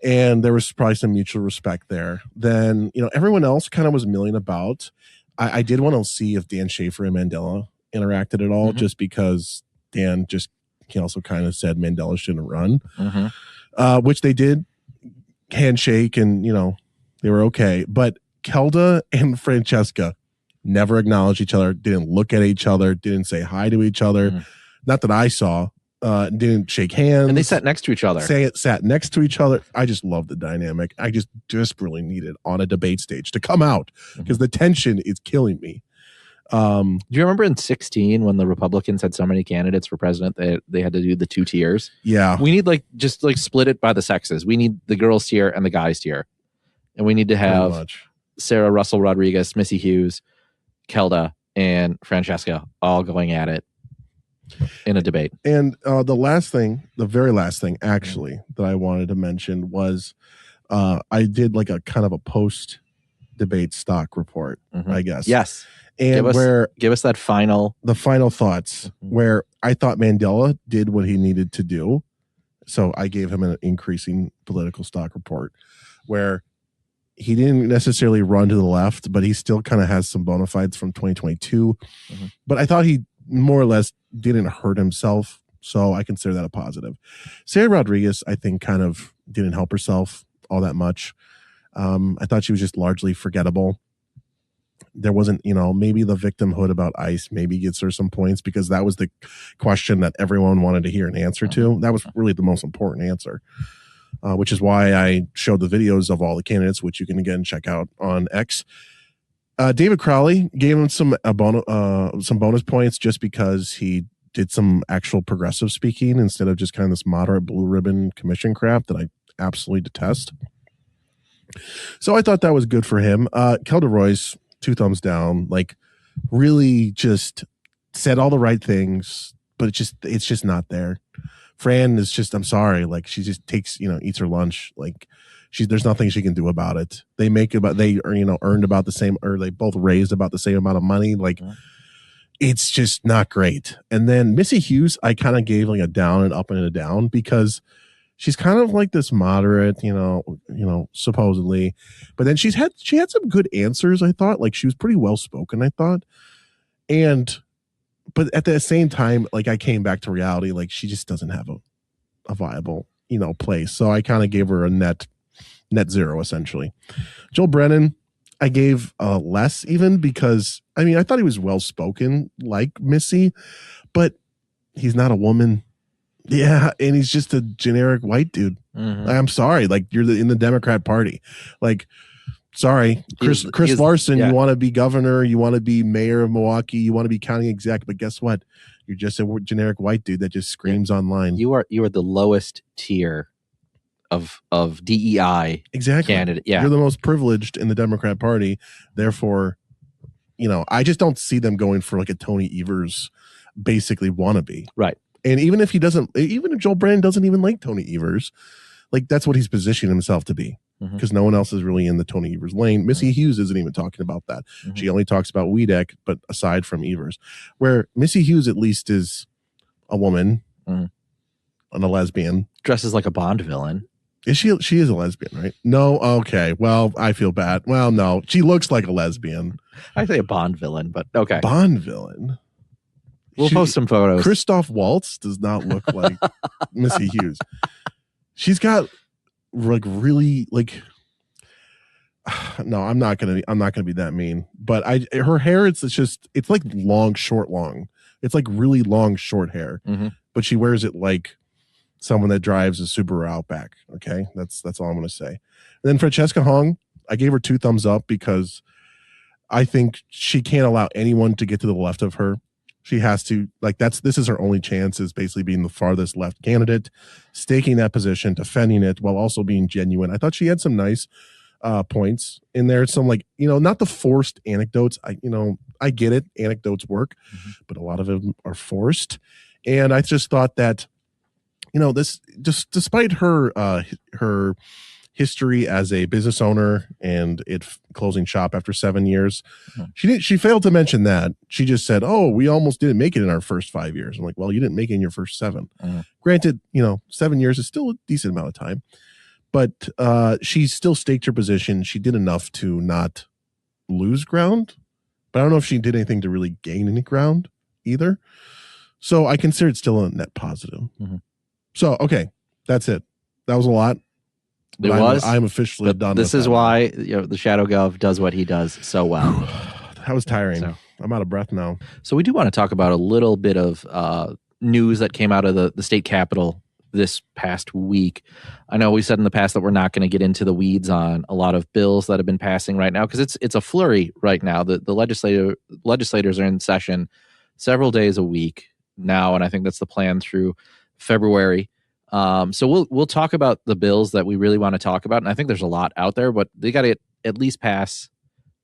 and there was probably some mutual respect there. Then, everyone else kind of was milling about. I did want to see if Dan Schaefer and Mandela interacted at all, just because Dan he also kind of said Mandela shouldn't run, which they did handshake, and, they were okay. But Kelda and Francesca never acknowledged each other, didn't look at each other, didn't say hi to each other. Not that I saw. Didn't shake hands. And they sat next to each other. Sat next to each other. I just love the dynamic. I just desperately need it on a debate stage to come out, because the tension is killing me. Do you remember in 2016 when the Republicans had so many candidates for president that they had to do the 2 tiers? Yeah. We need just split it by the sexes. We need the girls tier and the guys tier. And we need to have Sarah Russell Rodriguez, Missy Hughes, Kelda, and Francesca all going at it in a debate. And the very last thing actually that I wanted to mention was I did like a kind of a post debate stock report, I guess. Yes. And give us the final thoughts, where I thought Mandela did what he needed to do. So I gave him an increasing political stock report, where he didn't necessarily run to the left, but he still kind of has some bona fides from 2022. But I thought he more or less didn't hurt himself, so I consider that a positive. Sarah Rodriguez, I think, kind of didn't help herself all that much. I thought she was just largely forgettable. There wasn't, maybe the victimhood about ICE maybe gets her some points because that was the question that everyone wanted to hear an answer to. That was really the most important answer, which is why I showed the videos of all the candidates, which you can again check out on X. David Crowley gave him some bonus points just because he did some actual progressive speaking instead of just kind of this moderate blue ribbon commission crap that I absolutely detest. So I thought that was good for him. Kelda Royce, 2 thumbs down, like really just said all the right things, but it's just not there. Fran is just, I'm sorry, like she just takes, eats her lunch. Like there's nothing she can do about it. They earned about the same, or they both raised about the same amount of money. Like it's just not great. And then Missy Hughes, I kind of gave like a down and up and a down because she's kind of like this moderate, supposedly, but then she had some good answers. I thought like she was pretty well spoken, I thought. But at the same time, like I came back to reality, like she just doesn't have a viable, place. So I kind of gave her a net 0 essentially. Joel Brennan, I gave less even because I thought he was well spoken like Missy, but he's not a woman. Yeah, and he's just a generic white dude. Mm-hmm. I'm sorry, like you're in the Democrat Party. Like, sorry, Chris Larson, you want to be governor, you want to be mayor of Milwaukee, you want to be county exec, but guess what? You're just a generic white dude that just screams online. You are the lowest tier of DEI candidate. Yeah, you're the most privileged in the Democrat Party. Therefore, I just don't see them going for like a Tony Evers basically wannabe. Right. And even if Joel Brennan doesn't even like Tony Evers, like that's what he's positioning himself to be because no one else is really in the Tony Evers lane. Missy Hughes isn't even talking about that. Mm-hmm. She only talks about Weedeck, but aside from Evers, where Missy Hughes at least is a woman and a lesbian. Dresses like a Bond villain. Is she is a lesbian, right? No. Okay. Well, I feel bad. Well, no, she looks like a lesbian. I say a Bond villain, but okay. Bond villain. We'll post some photos. Christoph Waltz does not look like Missy Hughes. She's got like really like. No, I'm not gonna be that mean. But her hair, it's like long, short, long. It's like really long, short hair. Mm-hmm. But she wears it like someone that drives a Subaru Outback. Okay, that's all I'm gonna say. And then Francesca Hong, I gave her 2 thumbs up because I think she can't allow anyone to get to the left of her. She has to, like, this is her only chance, is basically being the farthest left candidate, staking that position, defending it while also being genuine. I thought she had some nice points in there. Some like, not the forced anecdotes. I get it. Anecdotes work, but a lot of them are forced. And I just thought that, this just despite her history as a business owner and closing shop after 7 years. She failed to mention that. She just said, "Oh, we almost didn't make it in our first 5 years." I'm like, well, you didn't make it in your first 7. Granted, 7 years is still a decent amount of time, but she still staked her position. She did enough to not lose ground, but I don't know if she did anything to really gain any ground either. So I consider it still a net positive. So, okay, that's it. That was a lot. I'm officially done. This is why the Shadow Gov does what he does so well. That was tiring. So, I'm out of breath now. So we do want to talk about a little bit of news that came out of the state capitol this past week. I know we said in the past that we're not going to get into the weeds on a lot of bills that have been passing right now because it's a flurry right now. The legislators are in session several days a week now, and I think that's the plan through February. So we'll talk about the bills that we really want to talk about, and I think there's a lot out there, but they got to at least pass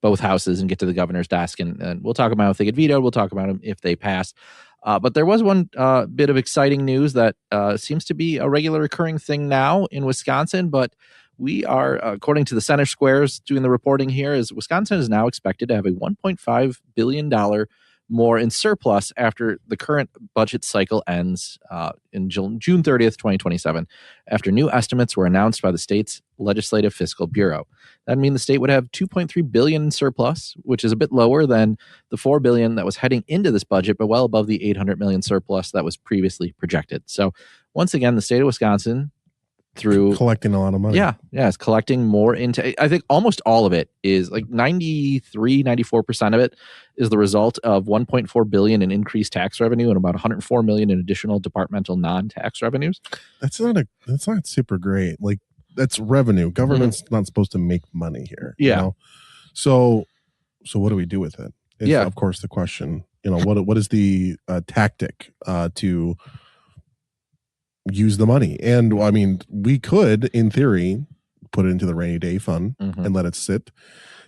both houses and get to the governor's desk, and we'll talk about if they get vetoed. We'll talk about them if they pass. But there was one bit of exciting news that seems to be a regular recurring thing now in Wisconsin, but we are, according to the Center Squares doing the reporting here, is Wisconsin is now expected to have a $1.5 billion more in surplus after the current budget cycle ends in June 30th, 2027, after new estimates were announced by the state's Legislative Fiscal Bureau. That means the state would have $2.3 billion in surplus, which is a bit lower than the $4 billion that was heading into this budget, but well above the $800 million surplus that was previously projected. So once again, the state of Wisconsin through collecting a lot of money. Yeah, it's collecting more into. I think almost all of it is like 94% of it is the result of $1.4 billion in increased tax revenue and about $104 million in additional departmental non-tax revenues. That's not super great. Like, that's revenue. Government's not supposed to make money here. Yeah. You know? So what do we do with it? Is, Yeah. of course, the question. You know, what is the tactic to use the money? And I mean, we could, in theory, put it into the rainy day fund and let it sit.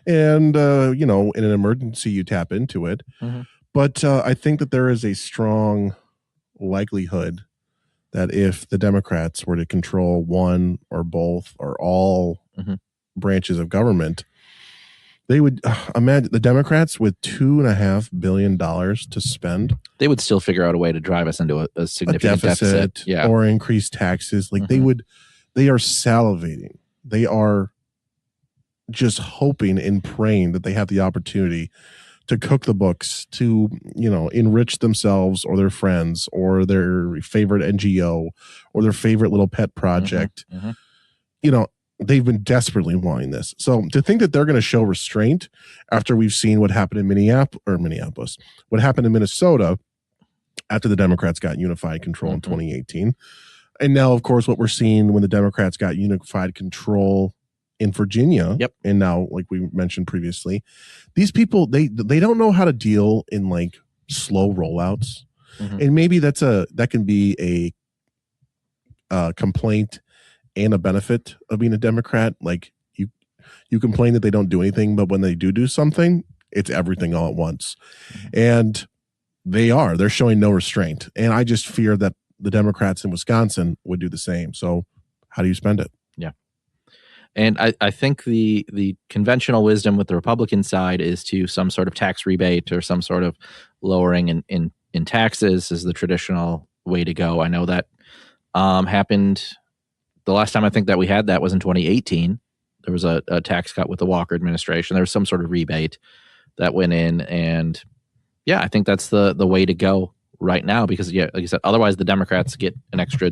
And you know, in an emergency, you tap into it. But I think that there is a strong likelihood that if the Democrats were to control one or both or all branches of government, they would imagine the Democrats with $2.5 billion to spend. They would still figure out a way to drive us into a significant deficit. Yeah. Or increase taxes. Like they are salivating. They are just hoping and praying that they have the opportunity to cook the books, to, you know, enrich themselves or their friends or their favorite NGO or their favorite little pet project. You know, they've been desperately wanting this. So to think that they're going to show restraint after we've seen what happened in Minneapolis, what happened in Minnesota after the Democrats got unified control in 2018. And now, of course, what we're seeing when the Democrats got unified control in Virginia. And now, like we mentioned previously, these people, they don't know how to deal in like slow rollouts. And maybe that can be a complaint and a benefit of being a Democrat. Like you complain that they don't do anything, but when they do something, it's everything all at once. And they're showing no restraint. And I just fear that the Democrats in Wisconsin would do the same. So how do you spend it? Yeah. And I think the conventional wisdom with the Republican side is to some sort of tax rebate or some sort of lowering in taxes is the traditional way to go. I know that happened. The last time I think that we had that was in 2018. There was a tax cut with the Walker administration. There was some sort of rebate that went in. And yeah, I think that's the way to go right now because, yeah, like you said, otherwise the Democrats get an extra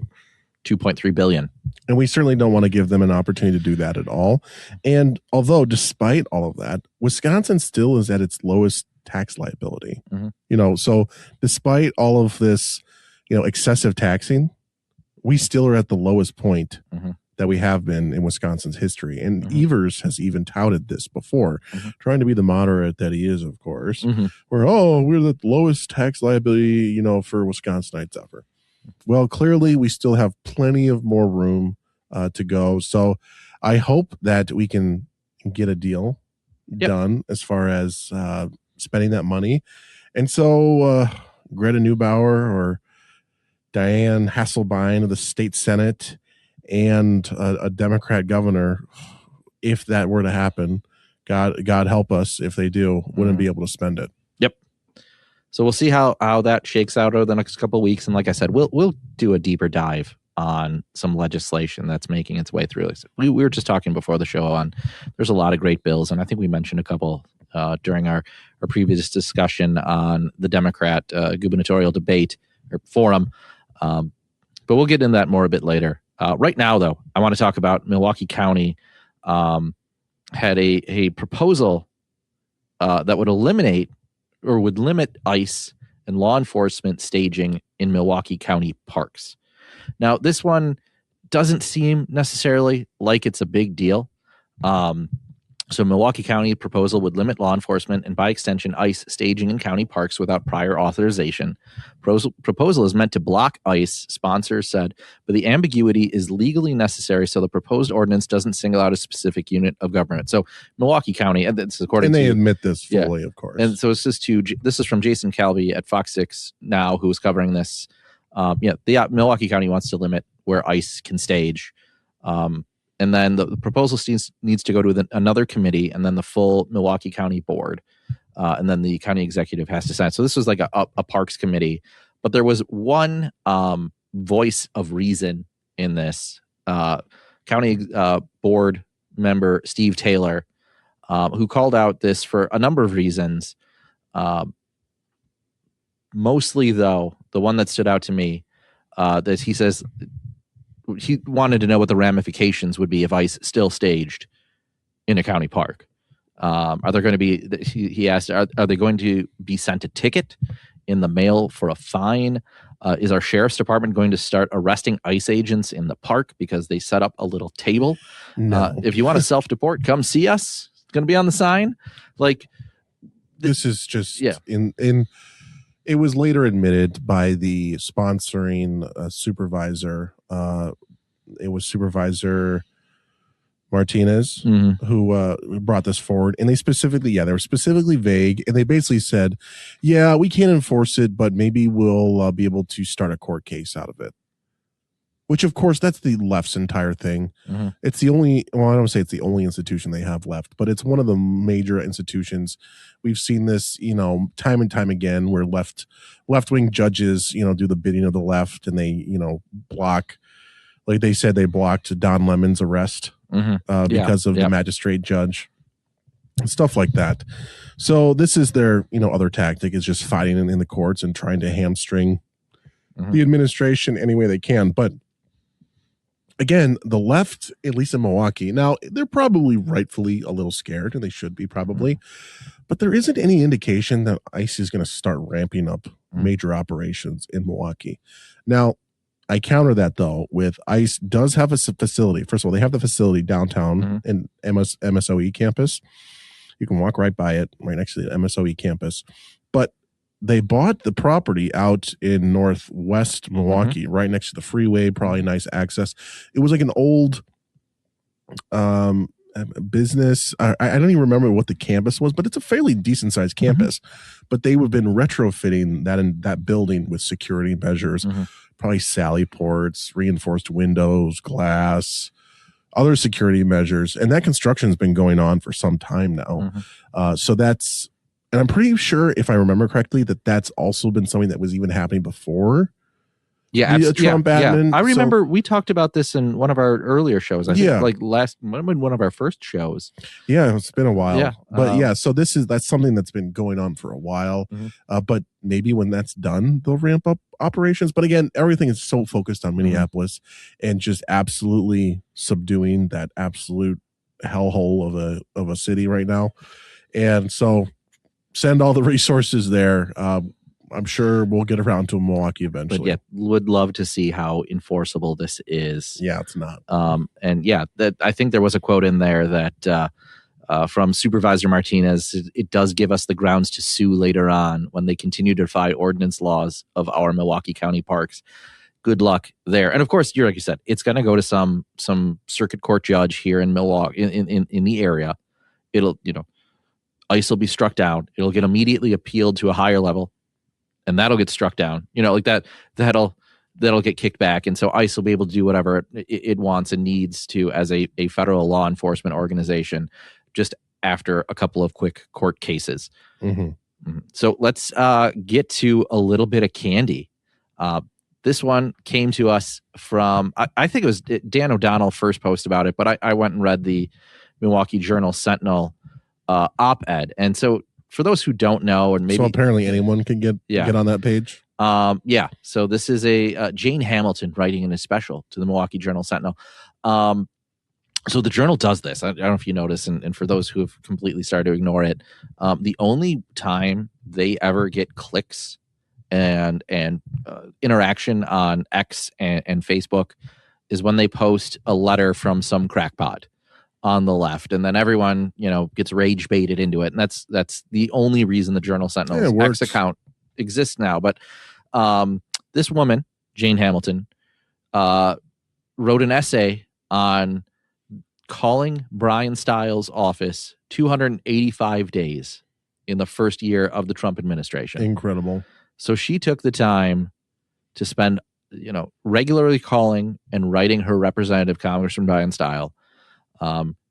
$2.3 billion. And we certainly don't want to give them an opportunity to do that at all. And although despite all of that, Wisconsin still is at its lowest tax liability. You know, so despite all of this, you know, excessive taxing, we still are at the lowest point that we have been in Wisconsin's history. And Evers has even touted this before, trying to be the moderate that he is, of course, where, we're the lowest tax liability, you know, for Wisconsinites ever. Well, clearly we still have plenty of more room to go. So I hope that we can get a deal done as far as spending that money. And so Greta Neubauer or Diane Hasselbein of the state Senate and a Democrat governor, if that were to happen, God help us if they do, wouldn't be able to spend it. So we'll see how that shakes out over the next couple of weeks. And like I said, we'll do a deeper dive on some legislation that's making its way through. We were just talking before the show on there's a lot of great bills. And I think we mentioned a couple during our previous discussion on the Democrat gubernatorial debate or forum. But we'll get into that more a bit later. Right now, though, I want to talk about Milwaukee County had a proposal that would eliminate or would limit ICE and law enforcement staging in Milwaukee County parks. Now, this one doesn't seem necessarily like it's a big deal. So Milwaukee County proposal would limit law enforcement and by extension ICE staging in county parks without prior authorization. Proposal is meant to block ICE, sponsors said, but the ambiguity is legally necessary so the proposed ordinance doesn't single out a specific unit of government. So Milwaukee County, and this is according to... And they admit this fully, of course. And so this is from Jason Calvi at Fox 6 Now, who was covering this. The Milwaukee County wants to limit where ICE can stage. And then the proposal needs to go to another committee and then the full Milwaukee County board. And then the county executive has to sign. So this was like a parks committee. But there was one voice of reason in this. County board member Steve Taylor, who called out this for a number of reasons. Mostly, though, the one that stood out to me, that he says he wanted to know what the ramifications would be if ICE still staged in a county park. Are there going to be, he asked, are they going to be sent a ticket in the mail for a fine? Is our sheriff's department going to start arresting ICE agents in the park because they set up a little table? No. If you want to self-deport, come see us. It's going to be on the sign. Like, this is just it was later admitted by the sponsoring supervisor. It was Supervisor Martinez who brought this forward, and they were specifically vague, and they basically said, yeah, we can't enforce it, but maybe we'll be able to start a court case out of it. Which, of course, that's the left's entire thing. It's the only, well, I don't say it's the only institution they have left, but it's one of the major institutions. We've seen this, time and time again, where left-wing judges, do the bidding of the left, and they, block, like they said, they blocked Don Lemon's arrest because of the magistrate judge and stuff like that. So this is their, other tactic, is just fighting in the courts and trying to hamstring the administration any way they can. But again, the left, at least in Milwaukee, now they're probably rightfully a little scared, and they should be probably, but there isn't any indication that ICE is going to start ramping up major operations in Milwaukee. Now, I counter that, though, with ICE does have a facility. First of all, they have the facility downtown in MSOE campus. You can walk right by it, right next to the MSOE campus. But they bought the property out in northwest Milwaukee, right next to the freeway, probably nice access. It was like an old business. I don't even remember what the campus was, but it's a fairly decent sized campus. But they have been retrofitting that building with security measures, probably sally ports, reinforced windows, glass, other security measures. And that construction has been going on for some time now. So that's, and I'm pretty sure, if I remember correctly, that's also been something that was even happening before. Trump admin. I remember we talked about this in one of our earlier shows. I think like one of our first shows. Yeah, it's been a while. But so that's something that's been going on for a while. But maybe when that's done, they'll ramp up operations. But again, everything is so focused on Minneapolis and just absolutely subduing that absolute hellhole of a city right now. And so send all the resources there. I'm sure we'll get around to Milwaukee eventually. But yeah, would love to see how enforceable this is. Yeah, it's not. That I think there was a quote in there that from Supervisor Martinez, it does give us the grounds to sue later on when they continue to defy ordinance laws of our Milwaukee County parks. Good luck there. And of course, like you said, it's going to go to some circuit court judge here in Milwaukee, in the area. It'll, ICE will be struck down. It'll get immediately appealed to a higher level, and that'll get struck down. Like that'll get kicked back. And so ICE will be able to do whatever it wants and needs to as a federal law enforcement organization just after a couple of quick court cases. So let's get to a little bit of candy. This one came to us from, I think it was Dan O'Donnell first posted about it, but I went and read the Milwaukee Journal-Sentinel op-ed. And so for those who don't know, and maybe so apparently anyone can get on that page. So this is a Jane Hamilton writing in a special to the Milwaukee Journal-Sentinel. So the Journal does this. I don't know if you notice, and for those who have completely started to ignore it, the only time they ever get clicks and interaction on X and Facebook is when they post a letter from some crackpot on the left, and then everyone gets rage baited into it, and that's the only reason the Journal-Sentinel's X account exists now. But this woman, Jane Hamilton, wrote an essay on calling Brian Stiles' office 285 days in the first year of the Trump administration. Incredible. So she took the time to spend regularly calling and writing her representative, Congressman Brian Stiles.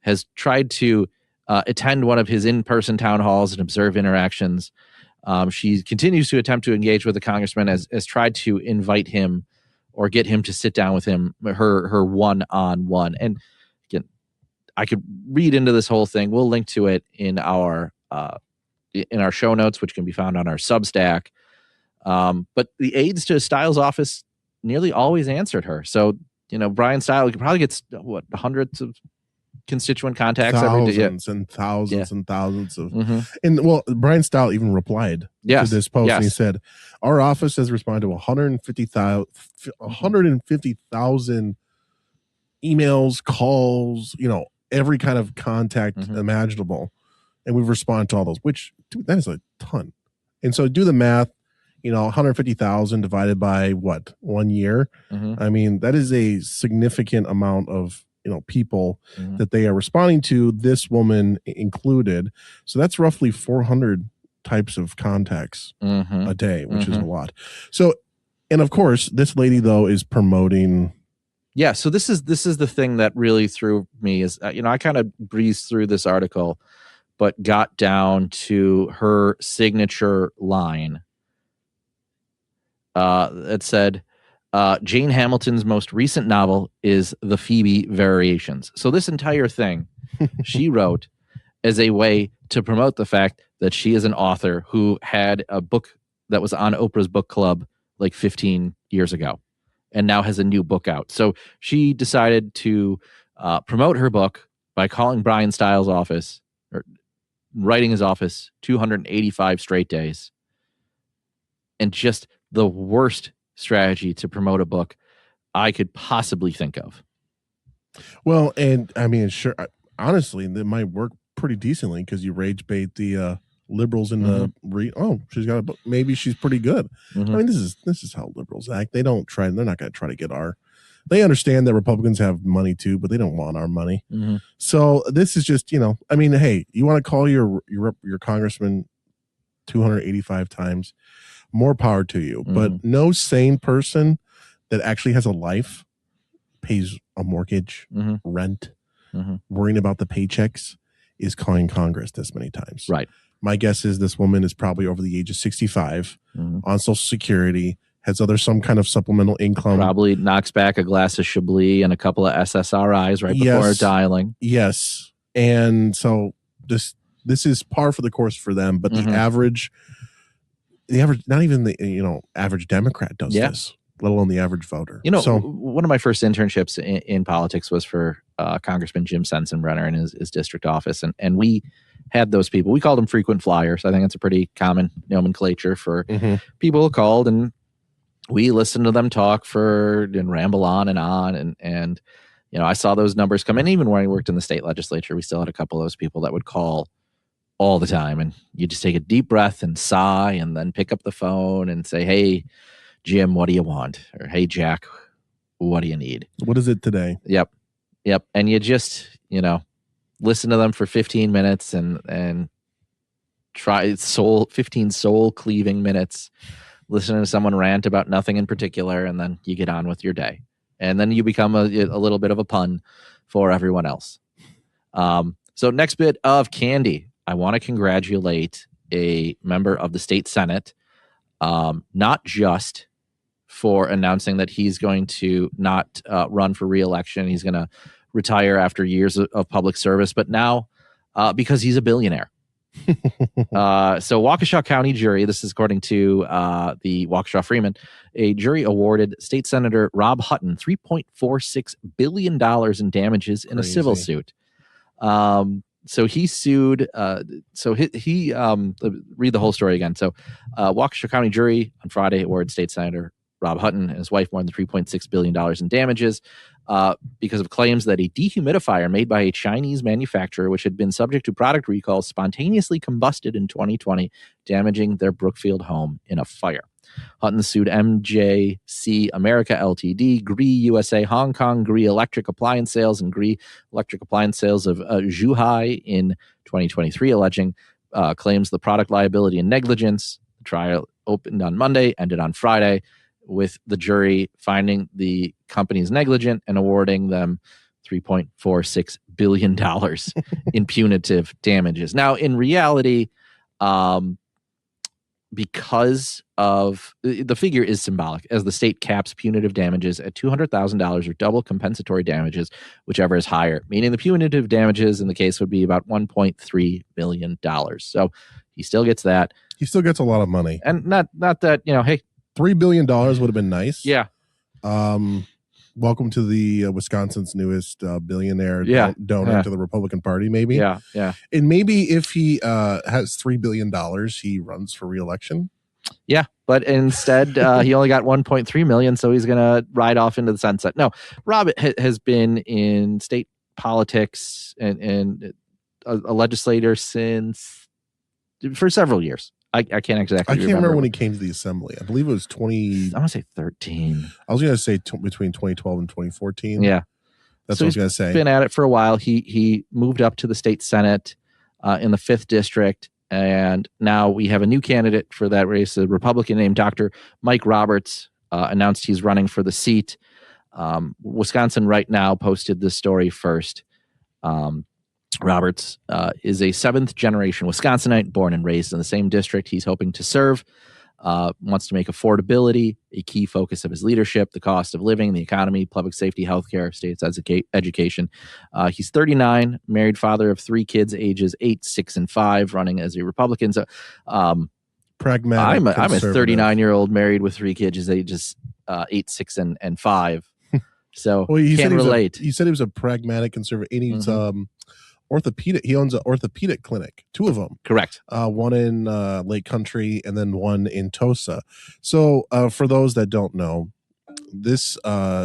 Has tried to attend one of his in-person town halls and observe interactions. She continues to attempt to engage with the congressman, has tried to invite him or get him to sit down with him, her one-on-one. And again, I could read into this whole thing. We'll link to it in our show notes, which can be found on our Substack. But the aides to Stiles' office nearly always answered her. So Brian Style probably gets hundreds of constituent contacts every day. Thousands and thousands and thousands of, Mm-hmm. and Brian Style even replied to this post, and he said, "Our office has responded to 150,000 emails, calls, every kind of contact imaginable, and we've responded to all those." Which, dude, that is a ton. And so do the math. 150,000 divided by what, 1 year? I mean, that is a significant amount of people that they are responding to, this woman included. So that's roughly 400 types of contacts a day, which is a lot. So, and of course, this lady though is promoting. Yeah. So this is the thing that really threw me is, I kind of breezed through this article, but got down to her signature line. It said, Jane Hamilton's most recent novel is The Phoebe Variations. So this entire thing she wrote as a way to promote the fact that she is an author who had a book that was on Oprah's book club like 15 years ago and now has a new book out. So she decided to promote her book by calling Brian Stiles' office, or writing his office 285 straight days, and just the worst strategy to promote a book I could possibly think of. Well, and I mean, sure, honestly, that might work pretty decently because you rage bait the liberals in the she's got a book. Maybe she's pretty good. I mean, this is how liberals act. They're not going to try to get they understand that Republicans have money too, but they don't want our money. So this is just, I mean, hey, you want to call your congressman 285 times, more power to you. But no sane person that actually has a life pays a mortgage, rent, worrying about the paychecks, is calling Congress this many times. Right. My guess is this woman is probably over the age of 65, on Social Security, has some kind of supplemental income. Probably knocks back a glass of Chablis and a couple of SSRIs right before dialing. Yes. And so this is par for the course for them. But the average, not even the average Democrat does this, let alone the average voter. So one of my first internships in politics was for Congressman Jim Sensenbrenner in his district office, and we had those people. We called them frequent flyers. I think it's a pretty common nomenclature for people who called, and we listened to them talk and ramble on, and I saw those numbers come in. Even when I worked in the state legislature, we still had a couple of those people that would call all the time, and you just take a deep breath and sigh and then pick up the phone and say, "Hey, Jim, what do you want?" Or, "Hey, Jack, what do you need? What is it today?" Yep. And you just, listen to them for 15 minutes and try 15 soul cleaving minutes, listening to someone rant about nothing in particular. And then you get on with your day. And then you become a little bit of a pun for everyone else. So next bit of candy, I want to congratulate a member of the state Senate, not just for announcing that he's going to not run for re-election. He's going to retire after years of public service, but now because he's a billionaire. So Waukesha County jury, this is according to the Waukesha Freeman, a jury awarded State Senator Rob Hutton $3.46 billion in damages in a civil suit. So he sued. So he read the whole story again. So Waukesha County jury on Friday awarded State Senator Rob Hutton and his wife more than $3.6 billion in damages because of claims that a dehumidifier made by a Chinese manufacturer, which had been subject to product recalls, spontaneously combusted in 2020, damaging their Brookfield home in a fire. Hutton sued MJC America Ltd, Gree USA Hong Kong, Gree Electric Appliance Sales, and Gree Electric Appliance Sales of Zhuhai in 2023, alleging claims the product liability and negligence. The trial opened on Monday, ended on Friday, with the jury finding the companies negligent and awarding them $3.46 billion in punitive damages. Now, in reality, because of the figure is symbolic, as the state caps punitive damages at $200,000 or double compensatory damages, whichever is higher, meaning the punitive damages in the case would be about $1.3 million. So he still gets that. He still gets a lot of money. And not that, hey, $3 billion would have been nice. Yeah. welcome to the Wisconsin's newest billionaire donor to the Republican Party, maybe. Yeah. And maybe if he has $3 billion, he runs for re-election. Yeah, but instead he only got 1.3 million, so he's going to ride off into the sunset. No, Rob has been in state politics and a legislator for several years. I can't exactly. I can't remember when he came to the assembly. I believe it was I want to say 13. I was going to say between 2012 and 2014. Yeah, that's what I was going to say. Been at it for a while. He moved up to the state senate in the 5th district. And now we have a new candidate for that race, a Republican named Dr. Mike Roberts, announced he's running for the seat. Wisconsin Right Now posted this story first. Roberts is a 7th-generation Wisconsinite, born and raised in the same district he's hoping to serve. Wants to make affordability a key focus of his leadership, the cost of living, the economy, public safety, healthcare, states education. He's 39, married father of 3 kids, ages 8, 6, and 5, running as a Republican. So, pragmatic. I'm a 39-year-old married with 3 kids, ages 8, 6, and 5. So can't relate. You said he was a pragmatic conservative. And he's orthopedic. He owns an orthopedic clinic, 2 of them. Correct. One in Lake Country and then one in Tosa. So for those that don't know, this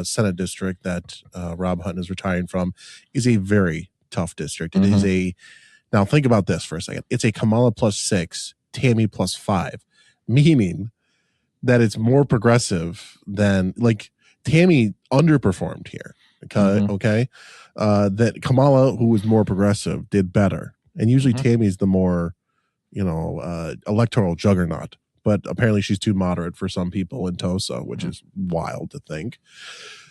Senate district that Rob Hutton is retiring from is a very tough district. It is now think about this for a second. It's a Kamala +6, Tammy +5, meaning that it's more progressive than, like, Tammy underperformed here. Okay. That Kamala, who was more progressive, did better. And usually Tammy's the more, electoral juggernaut. But apparently she's too moderate for some people in Tosa, which is wild to think.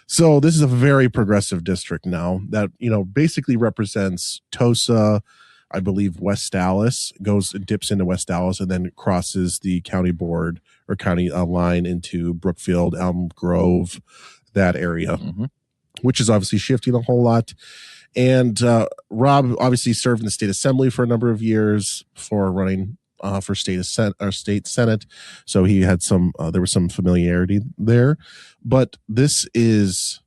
So this is a very progressive district now that, basically represents Tosa, I believe West Dallas, dips into West Dallas and then crosses the county board or county line into Brookfield, Elm Grove, that area. Which is obviously shifting a whole lot. And Rob obviously served in the state assembly for a number of years before running for state senate. So he had there was some familiarity there. But this is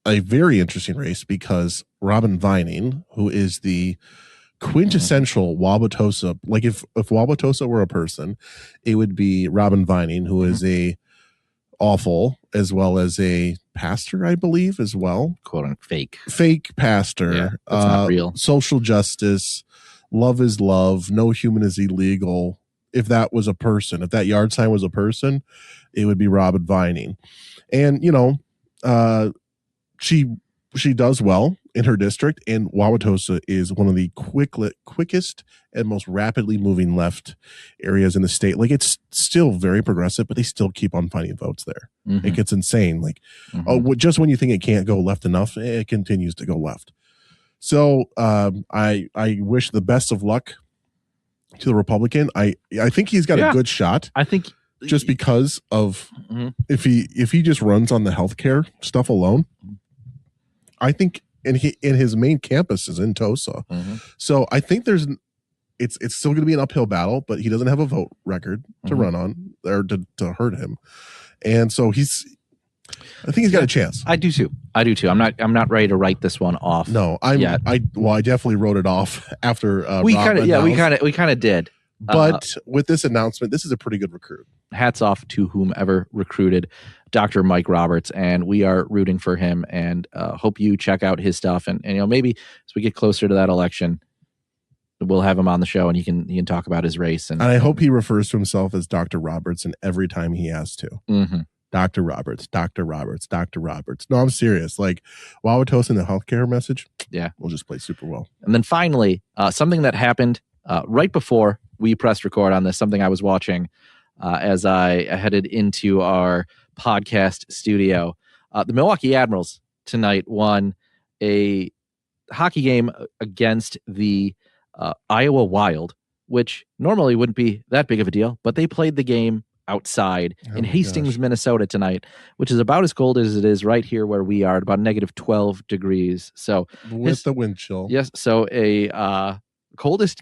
a very interesting race because Robin Vining, who is the quintessential Wauwatosa, like if Wauwatosa were a person, it would be Robin Vining, who is a awful as well as a pastor, I believe, as well. Quote unquote fake pastor. Yeah, that's not real. Social justice, love is love, no human is illegal. If that was a person, if that yard sign was a person, it would be Robin Vining. And she does well in her district, and Wauwatosa is one of the quickest and most rapidly moving left areas in the state. Like, it's still very progressive, but they still keep on finding votes there. It gets insane. Like, just when you think it can't go left enough, it continues to go left. So I wish the best of luck to the Republican. I think he's got a good shot. I think just because of if he just runs on the healthcare stuff alone, I think. And his main campus is in Tosa. So I think it's still going to be an uphill battle, but he doesn't have a vote record to run on or to hurt him. And so I think he's got a chance. I do too. I'm not ready to write this one off. No, I definitely wrote it off after we kind of did. But with this announcement, this is a pretty good recruit. Hats off to whomever recruited Dr. Mike Roberts, and we are rooting for him and hope you check out his stuff. And maybe as we get closer to that election, we'll have him on the show and he can talk about his race. And I hope he refers to himself as Dr. Roberts and every time he has to. Dr. Roberts, Dr. Roberts, Dr. Roberts. No, I'm serious. Like, Wauwatosa and the healthcare message, we'll just play super well. And then finally, something that happened right before we pressed record on this, something I was watching as I headed into our podcast studio. The Milwaukee Admirals tonight won a hockey game against the Iowa Wild, which normally wouldn't be that big of a deal, but they played the game outside in Hastings, Minnesota tonight, which is about as cold as it is right here where we are, at about negative 12 degrees. So with the wind chill. Yes. So a coldest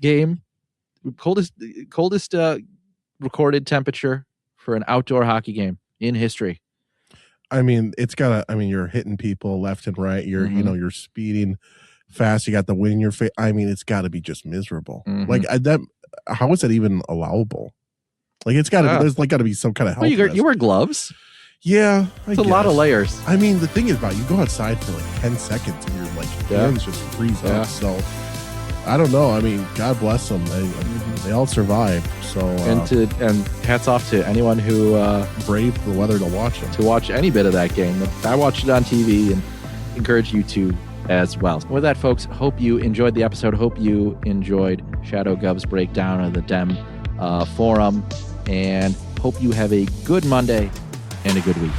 recorded temperature for an outdoor hockey game in history. I mean, you're hitting people left and right. You're, you're speeding fast. You got the wind in your face. I mean, it's got to be just miserable. Like how is that even allowable? Like it's got to be, there's got to be some kind of help. Well, you wear gloves. Yeah. It's a lot of layers. I mean, the thing is about you go outside for like 10 seconds and your hands just freeze up. So I don't know. I mean, God bless them. They all survived. So and hats off to anyone who braved the weather to watch them. To watch any bit of that game. I watched it on TV and encourage you to as well. With that, folks, hope you enjoyed the episode. Hope you enjoyed Shadow Gov's breakdown of the Dem forum, and hope you have a good Monday and a good week.